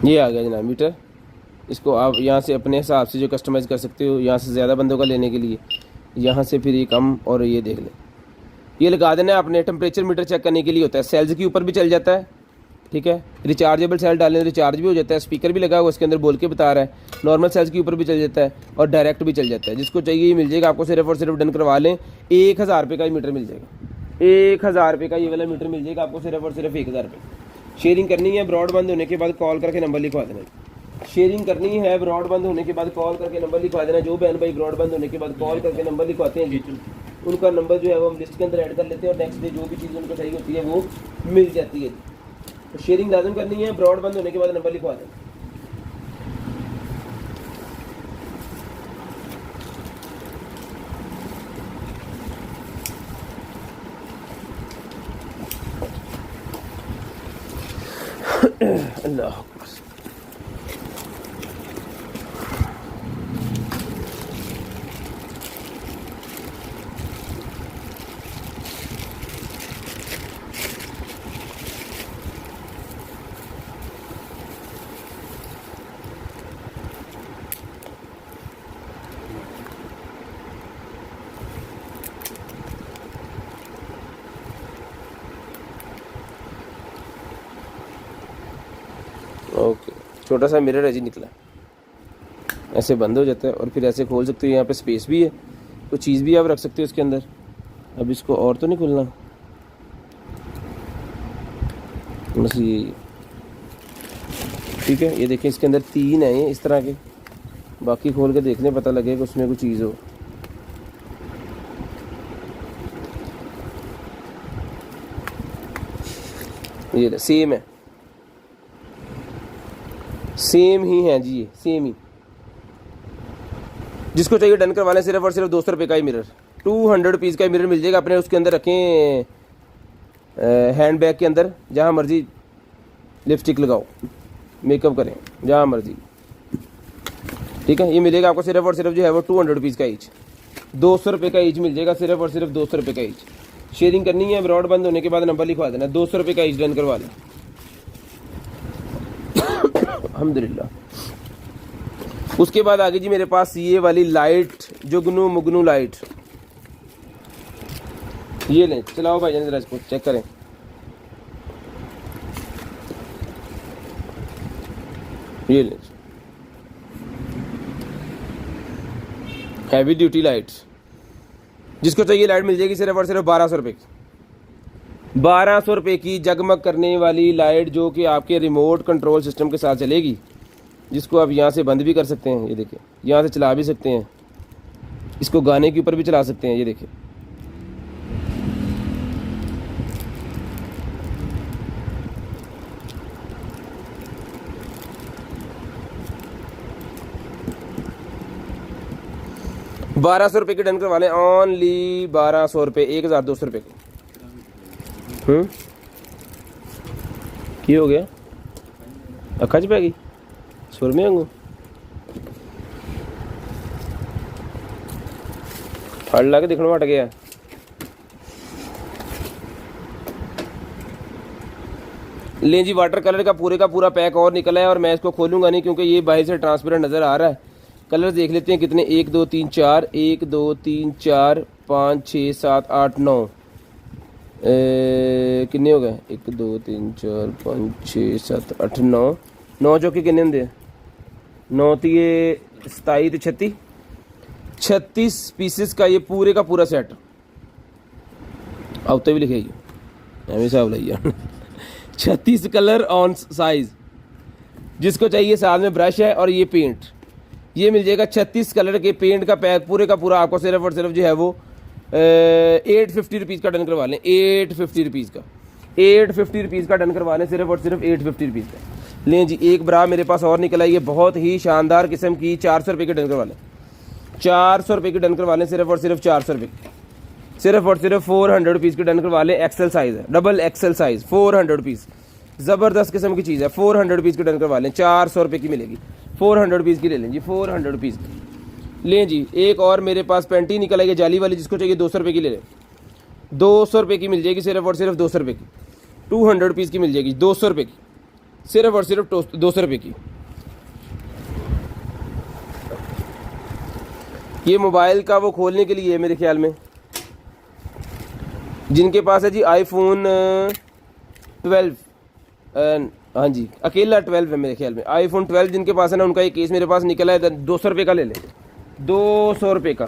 ये आ गया जनाब मीटर। इसको आप यहाँ से अपने हिसाब से जो कस्टमाइज़ कर सकते हो, यहाँ से ज़्यादा बंदों का लेने के लिए, यहाँ से फिर ये कम, और ये देख लें ये लगा देना है आपने। टेम्परेचर मीटर चेक करने के लिए होता है, सेल्स के ऊपर भी चल जाता है, ठीक है। रिचार्जेबल सेल डालने तो रिचार्ज भी हो जाता है, स्पीकर भी लगा हुआ उसके अंदर बोल के बता रहा है। नॉर्मल सेल्स के ऊपर भी चल जाता है और डायरेक्ट भी चल जाता है। जिसको चाहिए ये मिल जाएगा आपको सिर्फ और सिर्फ डन करवा लें। 1000 रुपये का ही मीटर मिल जाएगा, 1000 रुपये का ये वाला मीटर मिल जाएगा आपको सिर्फ और सिर्फ 1000 रुपये। शेयरिंग करनी है ब्रॉडबैंड होने के बाद कॉल करके नंबर लिखवा देना। शेयरिंग करनी है ब्रॉडबैंड होने के बाद कॉल करके नंबर लिखवा देना। जो बहन भाई ब्रॉडबैंड होने के बाद कॉल करके नंबर लिखवाते हैं जी, उनका नंबर जो है वो हम लिस्ट के अंदर ऐड कर लेते हैं और नेक्स्ट डे जो भी चीज़ उनको चाहिए होती है वो मिल जाती है। तो शेयरिंग लाजम करनी है, ब्रॉडबैंड होने के बाद नंबर लिखवा देना। अल्लाह ओके। छोटा सा मिरर है जी निकला, ऐसे बंद हो जाता है और फिर ऐसे खोल सकते हो। यहाँ पे स्पेस भी है, कुछ चीज़ भी आप रख सकते हो इसके अंदर। अब इसको और तो नहीं खुलना, बस ये ठीक है। ये देखें इसके अंदर 3 है ये इस तरह के, बाकी खोल के देखने पता लगेगा उसमें कोई चीज़ हो। ये सेम है, सेम ही है जी, ये सेम ही। जिसको चाहिए डन करवा लें। सिर्फ और सिर्फ 200 रुपये का ही मिरर, 200 रुपीज़ का ही मिरर मिल जाएगा। अपने उसके अंदर रखें हैंड बैग के अंदर, जहाँ मर्जी लिपस्टिक लगाओ, मेकअप करें जहाँ मर्जी, ठीक है। ये मिलेगा आपको सिर्फ और सिर्फ जो है वो 200 रुपीज़ का ईच, 200 रुपये का ईच मिल जाएगा सिर्फ और सिर्फ 200 रुपये का ईच। शेयरिंग करनी है ब्रॉडबैंड होने के बाद नंबर लिखवा देना, 200 रुपये का ईच डन करवा लें। अल्हम्दुलिल्लाह। उसके बाद आगे जी मेरे पास ये वाली लाइट, जुगनू मुगनू लाइट, ये लें। चलाओ भाई जरा इसको चेक करें। ये लें हैवी ड्यूटी लाइट्स। जिसको चाहिए लाइट मिल जाएगी सिर्फ और सिर्फ 1200 रुपये की, 1200 रुपये की जगमग करने वाली लाइट, जो कि आपके रिमोट कंट्रोल सिस्टम के साथ चलेगी। जिसको आप यहाँ से बंद भी कर सकते हैं, ये देखिए, यहाँ से चला भी सकते हैं, इसको गाने के ऊपर भी चला सकते हैं। ये देखिए, ₹1200 रुपये की डन करवा लें। ओनली 1200 रुपये, 1200 रुपये की। की हो गया? अखा च पै गई सुर में आंगू। हड़ ला के देखना हट गया। लें जी, वाटर कलर का पूरा पैक और निकला है और मैं इसको खोलूंगा नहीं क्योंकि ये बाहर से ट्रांसपेरेंट नज़र आ रहा है। कलर देख लेते हैं कितने, 1 2 3 4, 1 2 3 4 5 6 7 8 9, कितने हो गए, 1 2 3 4 5 6 7 8 9, 9 चौके कितने होंगे, 9 तो ये 27 तो 36 पीसेस का ये पूरे का पूरा सेट। अब तो भी लिखे एवं हिसाब लाइए 36 कलर ऑन साइज। जिसको चाहिए साथ में ब्रश है और ये पेंट, ये मिल जाएगा 36 कलर के पेंट का पैक पूरे का पूरा आपको सिर्फ और सिर्फ जो है वो 850 रुपीज़ का डन करवा लें। 850 रुपीज़ का, 850 रुपीज़ का डन करवा लें, सिर्फ और सिर्फ 850 रुपीज़ का। लें जी, एक ब्रा मेरे पास और निकला, ये बहुत ही शानदार किस्म की 400 रुपये की डन करवा लें। 400 रुपये की डन करवा लें, सिर्फ और सिर्फ 400 रुपये, सिर्फ और सिर्फ 400 रुपीज़ की डन करवा लें। एक्सेल साइज़ है, डबल एक्सेल साइज़, 400 रुपीज़, ज़बरदस्त किस्म की चीज़ है। 400 रुपीज़ की डन करवा लें, 400 रुपये की मिलेगी। 400 रुपीज़ की ले लें जी, 400 रुपीज़ की लें जी। एक और मेरे पास पैंटी निकल आई है जाली वाली, जिसको चाहिए 200 रुपये की ले लें। 200 रुपये की मिल जाएगी, सिर्फ और सिर्फ 200 रुपये की। 200 रुपीज़ की मिल जाएगी, 200 रुपये की, सिर्फ और सिर्फ 200 रुपये की। ये मोबाइल का वो खोलने के लिए है मेरे ख्याल में, जिनके पास है जी आईफोन 12, हाँ जी अकेला 12 है मेरे ख्याल में। आईफोन 12 जिनके पास है ना, उनका ये केस मेरे पास निकला है। 200 रुपये का ले लें, 200 रुपये का।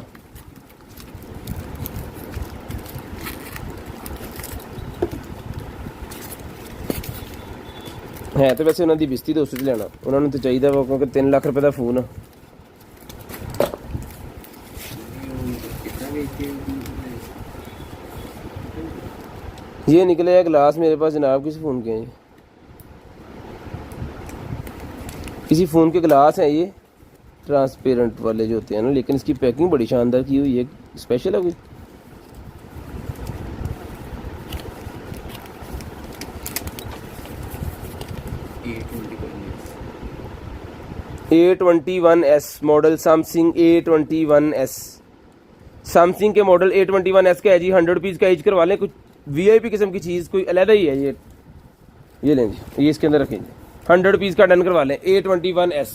है तो वैसे उन्होंने बिस्ती तो उस लेना, उन्होंने तो चाहिए वो क्योंकि 3 लाख रुपये का फोन है। ये निकले है ग्लास मेरे पास जनाब, किसी फ़ोन के हैं, किसी फ़ोन के ग्लास हैं ये ट्रांसपेरेंट वाले जो होते हैं ना, लेकिन इसकी पैकिंग बड़ी शानदार की हुई है, स्पेशल है कोई। A21s model Samsung A21s, Samsung के मॉडल A21s का है जी। 100 रुपीज़ का एज करवा लें, कुछ VIP किस्म की चीज़ कोई अलग ही है ये लें जी, ये इसके अंदर रखेंगे। 100 रुपीज़ का डन करवा लें। A21s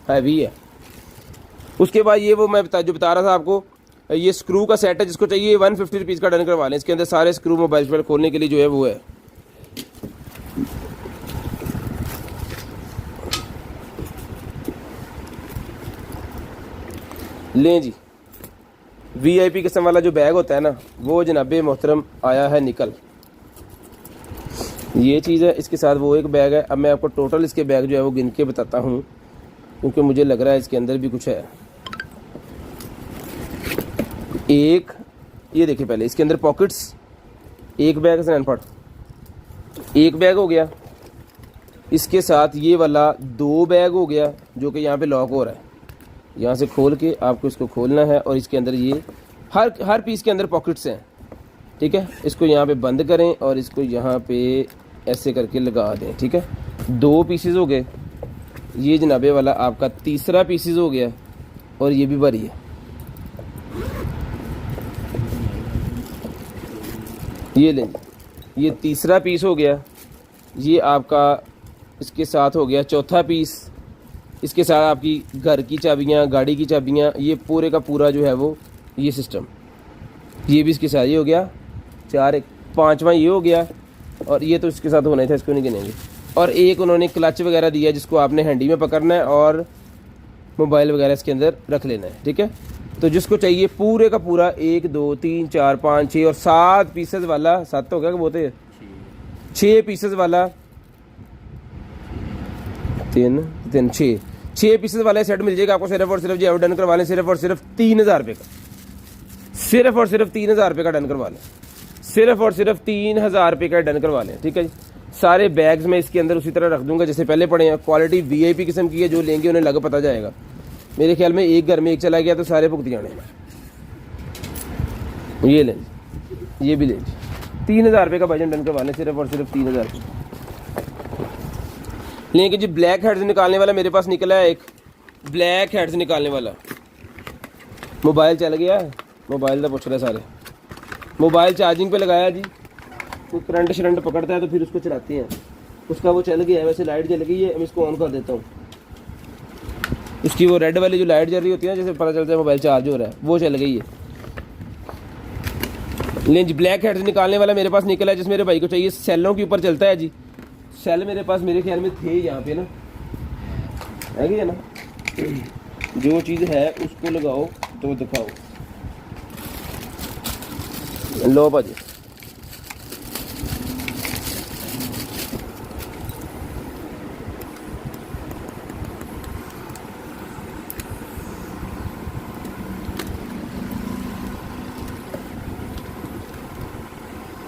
हैवी है। उसके बाद ये वो मैं जो बता रहा था आपको, ये स्क्रू का सेट है, जिसको चाहिए 150 रुपीज़ का डन करवा लें। इसके अंदर सारे स्क्रू मोबाइल पर खोलने के लिए जो है वो है। लें जी, VIP किस्म वाला जो बैग होता है ना, वो जनाबे मोहतरम आया है निकल। ये चीज़ है, इसके साथ वो एक बैग है। अब मैं आपको टोटल इसके बैग जो है वो गिन के बताता हूँ, क्योंकि मुझे लग रहा है इसके अंदर भी कुछ है। एक ये देखिए, पहले इसके अंदर पॉकेट्स, एक बैग सैनफट, एक बैग हो गया। इसके साथ ये वाला 2 बैग हो गया, जो कि यहाँ पे लॉक हो रहा है। यहाँ से खोल के आपको इसको खोलना है और इसके अंदर ये हर पीस के अंदर पॉकेट्स हैं, ठीक है। इसको यहाँ पे बंद करें और इसको यहाँ पे ऐसे करके लगा दें, ठीक है। 2 पीसेस हो गए। ये जनाबे वाला आपका तीसरा पीसेस हो गया और ये भी भरी है। ये लें, ये तीसरा पीस हो गया। ये आपका इसके साथ हो गया चौथा पीस। इसके साथ आपकी घर की चाबियाँ, गाड़ी की चाबियाँ, ये पूरे का पूरा जो है वो ये सिस्टम, ये भी इसके साथ ये हो गया। 4 5वां ये हो गया, और ये तो इसके साथ होना ही था, इसको नहीं गिनेंगे। और एक उन्होंने क्लच वगैरह दिया, जिसको आपने हैंडी में पकड़ना है और मोबाइल वगैरह इसके अंदर रख लेना है, ठीक है। तो जिसको चाहिए पूरे का पूरा 1 2 3 4 5 6 और 7 पीसेस वाला, 7 हो गया कि बोलते 6 पीसेस वाला, 3 6 पीसेस वाला सेट मिल जाएगा आपको। सिर्फ और सिर्फ जो डन करवा लें, सिर्फ और सिर्फ 3000 रुपये का, सिर्फ और सिर्फ 3000 रुपये का डन करवा लें, सिर्फ और सिर्फ 3000 रुपये का डन करवा लें, ठीक है जी। सारे बैग्स में इसके अंदर उसी तरह रख दूंगा जैसे पहले पड़े हैं। क्वालिटी VIP किस्म की है, जो लेंगे उन्हें लग पता जाएगा। मेरे ख्याल में एक घर में एक चला गया तो सारे भुगत जाने। ये लें, ये भी लें, 3000 रुपये का बजट डन करवा लें, सिर्फ और सिर्फ 3000 रुपये लेंगे जी। ब्लैक हेड्स निकालने वाला मेरे पास निकला है, एक ब्लैक हेड्स निकालने वाला। मोबाइल चल गया, मोबाइल का पूछ रहे सारे। मोबाइल चार्जिंग पे लगाया जी, कोई करंट शरंट पकड़ता है तो फिर उसको चलाते हैं। उसका वो चल गया है, वैसे लाइट जल गई है, मैं इसको ऑन कर देता हूँ। उसकी वो रेड वाली जो लाइट जल रही होती है ना, जैसे पता चलता है मोबाइल चार्ज हो रहा है, वो चल गई है। लेंज ब्लैक हेड्स निकालने वाला मेरे पास निकला है, जिस मेरे भाई को चाहिए। सेलों के ऊपर चलता है जी, सेल मेरे पास मेरे ख्याल में थे यहाँ पे ना, है कि ना। जो चीज़ है उसको लगाओ तो दिखाओ। लो भाजी,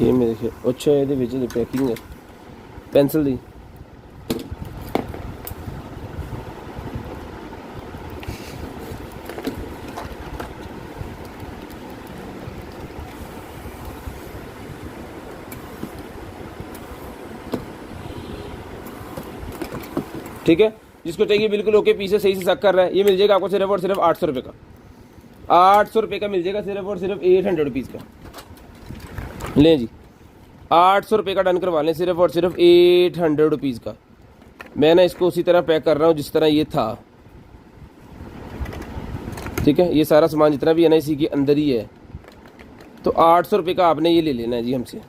ये मेरे अच्छा ये विच पैकिंग है पेंसिल दी। ठीक है, जिसको चाहिए बिल्कुल ओके पीस सही से सक कर रहा है, ये मिल जाएगा आपको सिर्फ और सिर्फ 800 रुपये का। 800 रुपये का मिल जाएगा सिर्फ और सिर्फ 800 रुपीज़ का। लें जी, 800 रुपये का डन करवा लें, सिर्फ और सिर्फ 800 रुपीज़ का। मैं ना इसको उसी तरह पैक कर रहा हूँ जिस तरह ये था। ठीक है, ये सारा सामान जितना भी है ना इसी के अंदर ही है। तो 800 रुपये का आपने ये ले लेना है जी हमसे।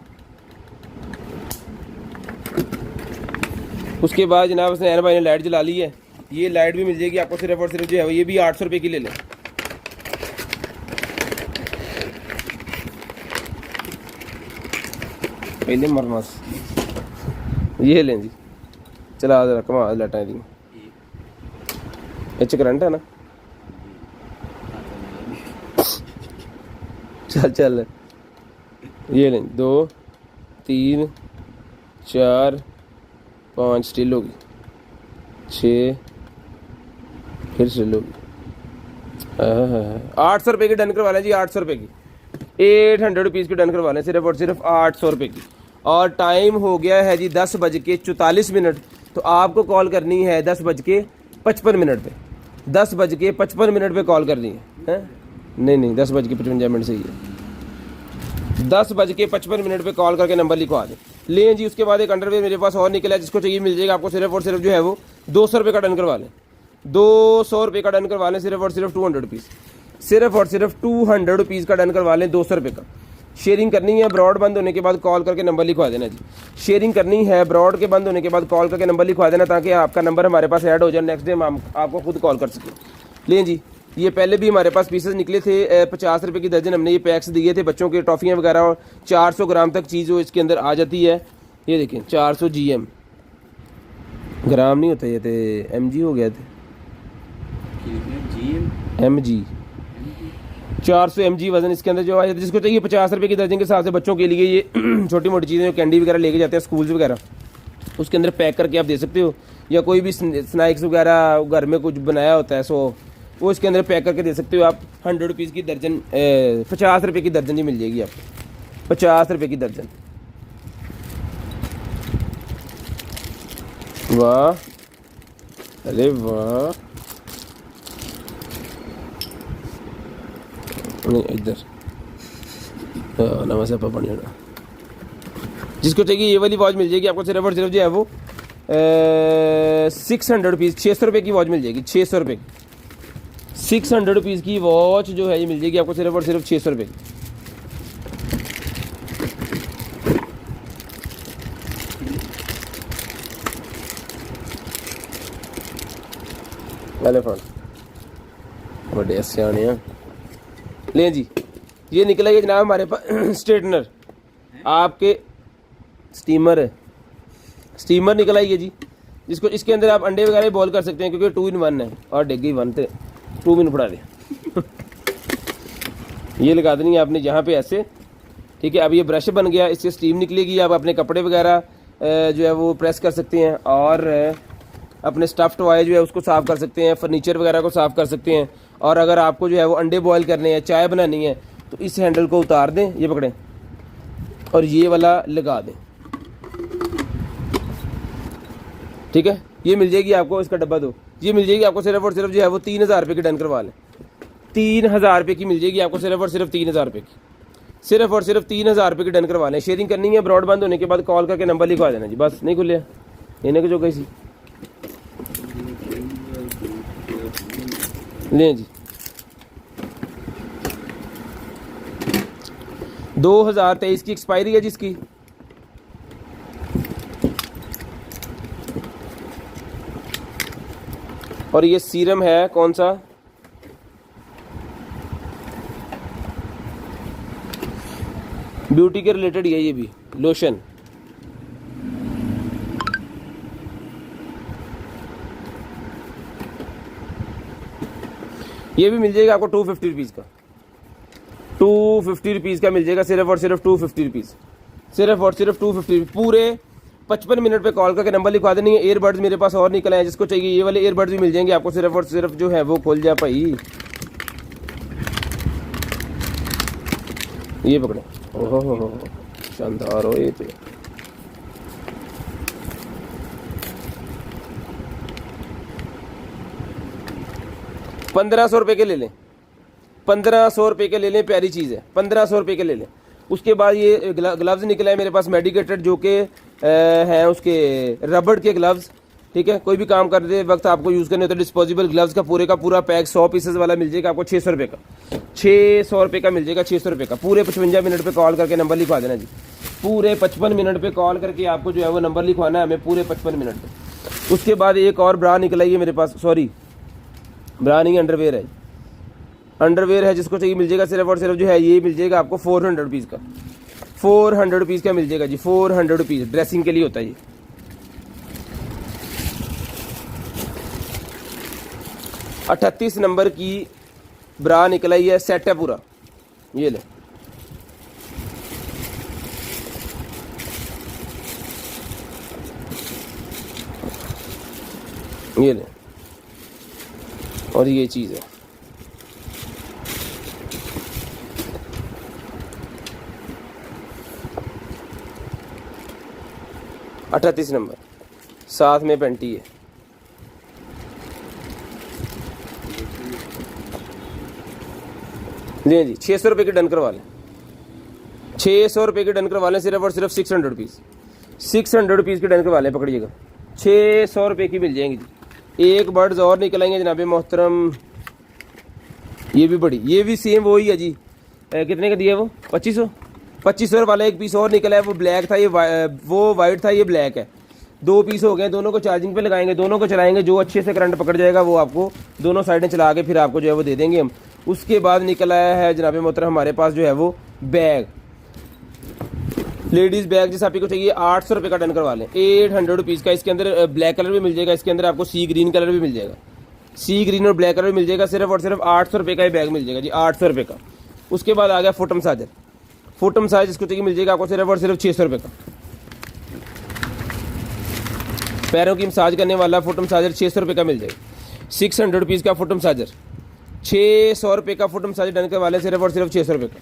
उसके बाद जनाब हसनैन भाई ने लाइट जला ली है, ये लाइट भी मिल जाएगी आपको सिर्फ और सिर्फ जो है ये भी 800 रुपये की ले लें। पहले मरना ये लें जी, चला जरा कमा लाइटा दी इच करंट है ना। चल चल ये लें, 2 3 4 5 स्टिल होगी, 6 फिर स्टिल होगी। 800 रुपये की डन करवा लें जी, 800 रुपये की। 800 रुपीज़ की डन करवा लें सिर्फ और सिर्फ 800 रुपये की। और टाइम हो गया है जी 10:44। तो आपको कॉल करनी है 10:55 पे। 10:55 पे कॉल करनी है? नहीं 10:55 सही है। 10:55 पे कॉल करके नंबर लिखवा दें। लें जी, उसके बाद एक अंडरवेयर मेरे पास और निकला है, जिसको चाहिए मिल जाएगा आपको सिर्फ और सिर्फ जो है वो 200 रुपये का डन करवा लें। 200 रुपये का डन करवा लें, सिर्फ और सिर्फ 200 रुपीज़। सिर्फ और सिर्फ 200 रुपीज़ का डन करवा लें, 200 रुपये का। शेयरिंग करनी है, ब्रॉड बंद होने के बाद कॉल करके नंबर लिखवा देना जी। शेयरिंग करनी है, ब्रॉड के बंद होने के बाद कॉल करके नंबर लिखवा देना, ताकि आपका नंबर हमारे पास ऐड हो जाए, नेक्स्ट डे हम आपको खुद कॉल कर सकें। लें जी, ये पहले भी हमारे पास पीसेस निकले थे 50 रुपये की दर्जन। हमने ये पैक्स दिए थे बच्चों के, टॉफ़ियाँ वगैरह, और 400 ग्राम तक चीज़ जो इसके अंदर आ जाती है। ये देखें 400 GM, ग्राम नहीं होता, ये तो MG हो गया था, MG 400 MG वजन इसके अंदर जो आया। जिसको चाहिए 50 रुपये की दर्जन के हिसाब से बच्चों के लिए ये छोटी मोटी चीज़ें, कैंडी वगैरह लेके जाते हैं स्कूल्स वगैरह, उसके अंदर पैक करके आप दे सकते हो। या कोई भी स्नैक्स वगैरह घर में कुछ बनाया होता है, सो वो इसके अंदर पैक करके दे सकते हो आप। 100 रुपीज़ की दर्जन, 50 रुपये की दर्जन ही मिल जाएगी आपको, 50 रुपये की दर्जन। वाह, अरे वाह, नहीं इधर नवा से पानी होना। जिसको चाहिए ये वाली वॉच मिल जाएगी आपको सिर्फ और सिर्फ जो है वो 600 रुपीज़, 600 रुपये की वॉच मिल जाएगी। 600 रुपये की 600 रुपीज़ की वॉच जो है ये मिल जाएगी आपको सिर्फ और सिर्फ 600 रुपये की। बड़े सियाने हैं। लें जी, ये निकला ये जनाब हमारे पास स्ट्रेटनर, आपके स्टीमर निकला ये जी, जिसको इसके अंदर आप अंडे वगैरह बॉईल कर सकते हैं, क्योंकि 2 in 1 है। और डिग्गी 1 थे 2 मिनट पड़ा दे। ये लगा देनी है आपने यहाँ पे ऐसे, ठीक है। अब ये ब्रश बन गया, इससे स्टीम निकलेगी। आप अपने कपड़े वगैरह जो है वो प्रेस कर सकते हैं, और अपने स्टफ़ टॉय जो है उसको साफ़ कर सकते हैं, फर्नीचर वगैरह को साफ़ कर सकते हैं। और अगर आपको जो है वो अंडे बॉईल करने हैं, चाय बनानी है, तो इस हैंडल को उतार दें, ये पकड़ें और ये वाला लगा दें, ठीक है। ये मिल जाएगी आपको, इसका डब्बा दो, ये मिल जाएगी आपको सिर्फ और सिर्फ जो है वो 3000 रुपये की डन करवा लें। 3,000 रुपये की मिल जाएगी आपको, सिर्फ और सिर्फ 3,000 रुपये की, सिर्फ और सिर्फ 3,000 रुपये की डन करवा लें। शेयरिंग करनी है, ब्रॉडबैंड होने के बाद कॉल करके नंबर लिखवा देना जी, बस नहीं खुले इन्हें को जो कैसी लें जी। 2023 की एक्सपायरी है जिसकी, और ये सीरम है कौन सा, ब्यूटी के रिलेटेड है, ये भी लोशन। ये भी मिल जाएगा आपको 250 रुपीज़ का, 250 रुपीज़ का मिल जाएगा, सिर्फ और सिर्फ 250 रुपीज़, सिर्फ और सिर्फ 250। पूरे 55 मिनट पे कॉल करके नंबर लिखवा देनी है। ईयरबड्स मेरे पास और निकल आए, जिसको चाहिए ये वाले ईयरबड्स भी मिल जाएंगे आपको, सिर्फ और सिर्फ जो है वो खोल जा भाई, ये पकड़े, ओहो शानदार हो ये तो। 1500 रुपये के ले लें, 1500 रुपये के ले लें, प्यारी चीज़ है, 1500 रुपये के ले लें। उसके बाद ये ग्लव्स निकले हैं मेरे पास मेडिकेटेड, जो कि हैं उसके रबड़ के ग्लव्स, ठीक है। कोई भी काम करते वक्त आपको यूज़ करने होते हैं डिस्पोजेबल ग्लव्स का पूरे का पूरा पैक 100 पीसेस वाला मिल जाएगा आपको 600 रुपये का, 600 रुपये का मिल जाएगा, 600 रुपये का। पूरे 55 मिनट पे कॉल करके नंबर लिखवा देना जी, पूरे 55 मिनट पे कॉल करके आपको जो है वो नंबर लिखवाना है हमें, पूरे 55 मिनट पे। उसके बाद एक और ब्रा निकल आई है मेरे पास, सॉरी ब्रा नहीं, अंडरवेयर है, अंडरवेयर है, जिसको चाहिए मिल जाएगा, सिर्फ और सिर्फ जो है ये मिल जाएगा आपको 400 रुपीज़ का, 400 रुपीज़ का मिल जाएगा जी, 400 रुपीज़। ड्रेसिंग के लिए होता है ये। 38 नंबर की ब्रा निकल आई है, सेट है पूरा, ये ले, ये ले, और ये चीज़ है। अट्ठातीस नंबर, साथ में पेंटी है। ले जी, 600 रुपये की डन करवा लें, 600 रुपये की डन करवा लें, सिर्फ और सिर्फ 600 रुपीज़, 600 रुपीज़ की डन करवा लें, पकड़िएगा, 600 रुपये की मिल जाएंगी जी। एक बर्ड्स और निकलेंगे जनाबे मोहतरम, ये भी बड़ी, ये भी सेम वही है जी, कितने का दिया वो, 2500 वाला एक पीस और निकला है, वो ब्लैक था, ये वो वाइट था, ये ब्लैक है, 2 पीस हो गए। दोनों को चार्जिंग पे लगाएंगे, दोनों को चलाएंगे, जो अच्छे से करंट पकड़ जाएगा वो आपको दोनों साइडें चला के फिर आपको जो है वो दे देंगे हम। उसके बाद निकल आया है जनाबे मोहतरम हमारे पास जो है वो बैग, लेडीज़ बैग, जिस आपको चाहिए 800 रुपये का डन करवा लें, 800 रुपीज़ का। इसके अंदर ब्लैक कलर भी मिल जाएगा, इसके अंदर आपको सी ग्रीन कलर भी मिल जाएगा, सी ग्रीन और ब्लैक कलर भी मिल जाएगा, सिर्फ और सिर्फ 800 रुपये का ये बैग मिल जाएगा जी, 800 रुपये का। उसके बाद आ गया फुट मसाजर, फुट मसाज जिसको चाहिए मिल जाएगा आपको सिर्फ और सिर्फ 600 रुपये का। पैरों की मसाज करने वाला फुट मसाजर 600 रुपये का मिल जाएगा, 600 रुपीज़ का फुट मसाजर, 600 रुपये का फुट मसाजर डन करवा लें, सिर्फ और सिर्फ 600 रुपये का,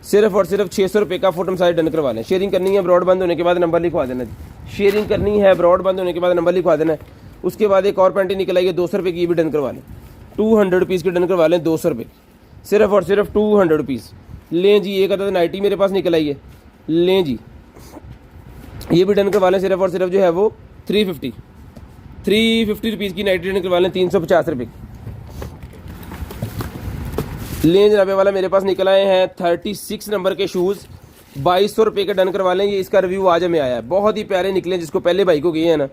सिर्फ और सिर्फ 600 रुपये का फुट मसाजर डन करवा लें। शेयरिंग करनी है, ब्रॉड बंद होने के बाद नंबर लिखवा देना, शेयरिंग करनी है, ब्रॉड बंद होने के बाद नंबर लिखवा देना। उसके बाद एक और पेंटी निकल आई है 200 रुपये की, भी डन करवा लें, 200 रुपीज़ की डन करवा लें, 200 रुपये, सिर्फ और सिर्फ 200 रुपीज़। लें जी, एक अदद नाइटी मेरे पास निकल आई है, लें जी, ये भी डन करवा लें, सिर्फ और सिर्फ जो है वो 350 रुपीज़ की नाइटी डन करवा लें, 350 रुपये की। लें जनाबे वाला मेरे पास निकल आए हैं 36 नंबर के शूज़, 2200 रुपये का डन करवा लें। ये इसका रिव्यू आज हमें आया है, बहुत ही प्यारे निकले, जिसको पहले भाई को गए हैं ना,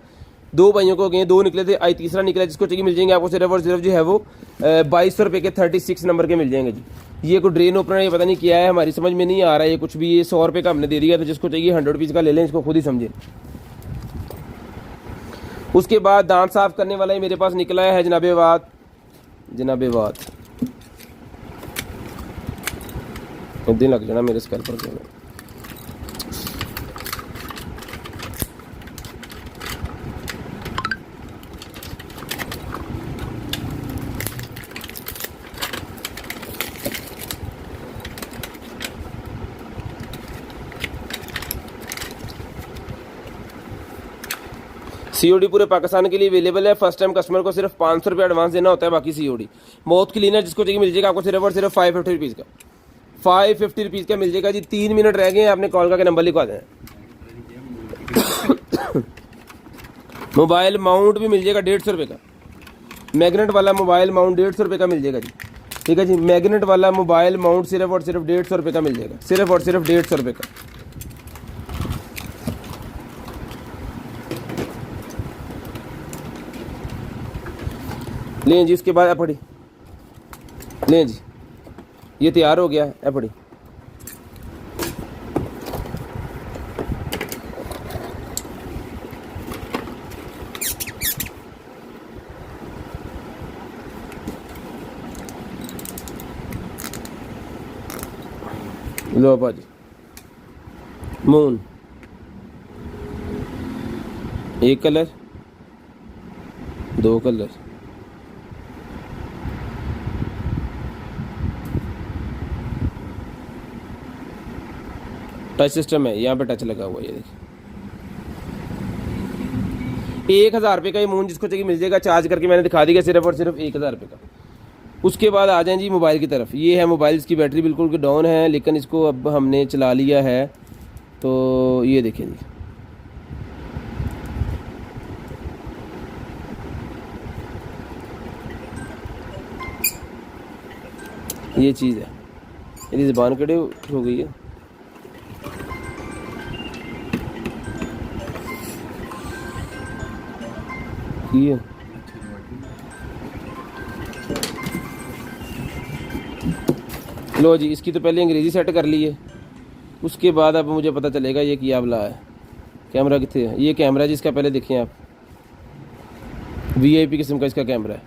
2 भाइयों को गए, 2 निकले थे, आज तीसरा निकला, जिसको चाहिए मिल जाएंगे आपको सिर्फ और सिर्फ जो है वो 2200 रुपये के 36 नंबर के मिल जाएंगे जी। ये कोई ड्रेन ओपनर ये पता नहीं क्या है, हमारी समझ में नहीं आ रहा है ये कुछ भी, ये 100 रुपये का हमने दे दिया, तो जिसको चाहिए 100 रुपीज़ का ले लें, इसको खुद ही समझें। उसके बाद दांत साफ करने वाला ही मेरे पास निकला है जनाबे बात, दिन लग जाना मेरे स्कैल्पर पे। COD पूरे पाकिस्तान के लिए अवेलेबल है। फर्स्ट टाइम कस्टमर को सिर्फ 500 रुपये एडवांस देना होता है, बाकी COD। माउथ क्लीनर जिसको चाहिए मिल जाएगा आपको सिर्फ और सिर्फ 550 रुपीज़ का, 550 रुपीज़ का मिल जाएगा जी। 3 मिनट रह गए हैं, आपने कॉल करके नंबर लिखवा दें। मोबाइल माउंट भी मिल जाएगा 150 रुपये का, मैग्नेट वाला मोबाइल माउंट 150 रुपये का मिल जाएगा जी। ठीक है जी, मैग्नेट वाला मोबाइल माउंट सिर्फ और सिर्फ 150 रुपये का मिल जाएगा, सिर्फ और सिर्फ 150 रुपये का। लें जी, इसके बाद अपड़ी लें जी, ये तैयार हो गया अपड़ी। लो भाजी, मून एक कलर, 2 कलर, टच सिस्टम है, यहाँ पे टच लगा हुआ है। ये देखिए 1000 रुपये का ये मून जिसको चाहिए मिल जाएगा, चार्ज करके मैंने दिखा दिया सिर्फ और सिर्फ 1000 रुपये का। उसके बाद आ जाएं जी मोबाइल की तरफ। ये है मोबाइल, इसकी बैटरी बिल्कुल डाउन है, लेकिन इसको अब हमने चला लिया है। तो ये देखें जी, ये चीज़ है, मेरी ज़बान कड़े हो गई है। ये लो जी, इसकी तो पहले अंग्रेज़ी सेट कर ली है, उसके बाद अब मुझे पता चलेगा ये क्या बला है। कैमरा कितने है? ये कैमरा जी इसका पहले देखें आप, VIP किस्म का इसका कैमरा है।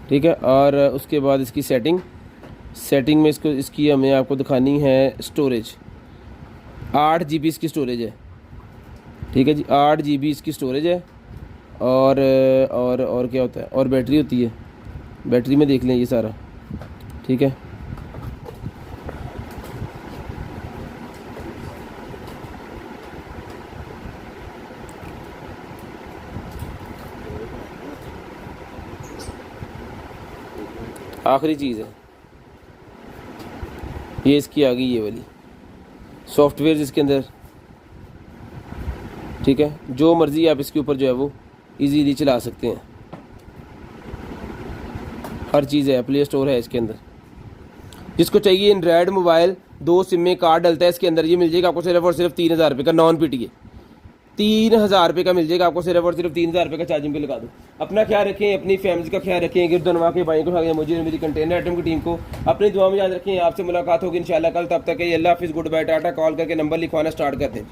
ठीक है, और उसके बाद इसकी सेटिंग में इसकी हमें आपको दिखानी है स्टोरेज। 8 GB इसकी स्टोरेज है। ठीक है जी, 8 GB इसकी स्टोरेज है। और क्या होता है, और बैटरी होती है, बैटरी में देख लें ये सारा। ठीक है, आखिरी चीज़ है ये, इसकी आ गई ये वाली सॉफ्टवेयर इसके अंदर। ठीक है, जो मर्ज़ी आप इसके ऊपर जो है वो इजीली चला सकते हैं, हर चीज़ है। प्ले स्टोर है इसके अंदर। जिसको चाहिए एंड्रॉयड मोबाइल 2 सिम में कार्ड डलता है इसके अंदर, ये मिल जाएगा आपको सिर्फ और सिर्फ 3000 रुपये का, नॉन PTA 3000 रुपये का मिल जाएगा आपको सिर्फ और सिर्फ 3000 रुपये का। चार्जिंग पे लगा दो। अपना ख्याल रखें, अपनी फैमिली का ख्याल रखें, गिरदनवा के भाई को, मुझे मेरी कंटेनर आइटम की टीम को अपनी दुआ में याद रखें। आपसे मुलाकात होगी इंशाल्लाह कल, तब तक के अल्लाह हाफिज़, गुड बाय, टाटा। कॉल करके नंबर लिखवाना स्टार्ट कर दें।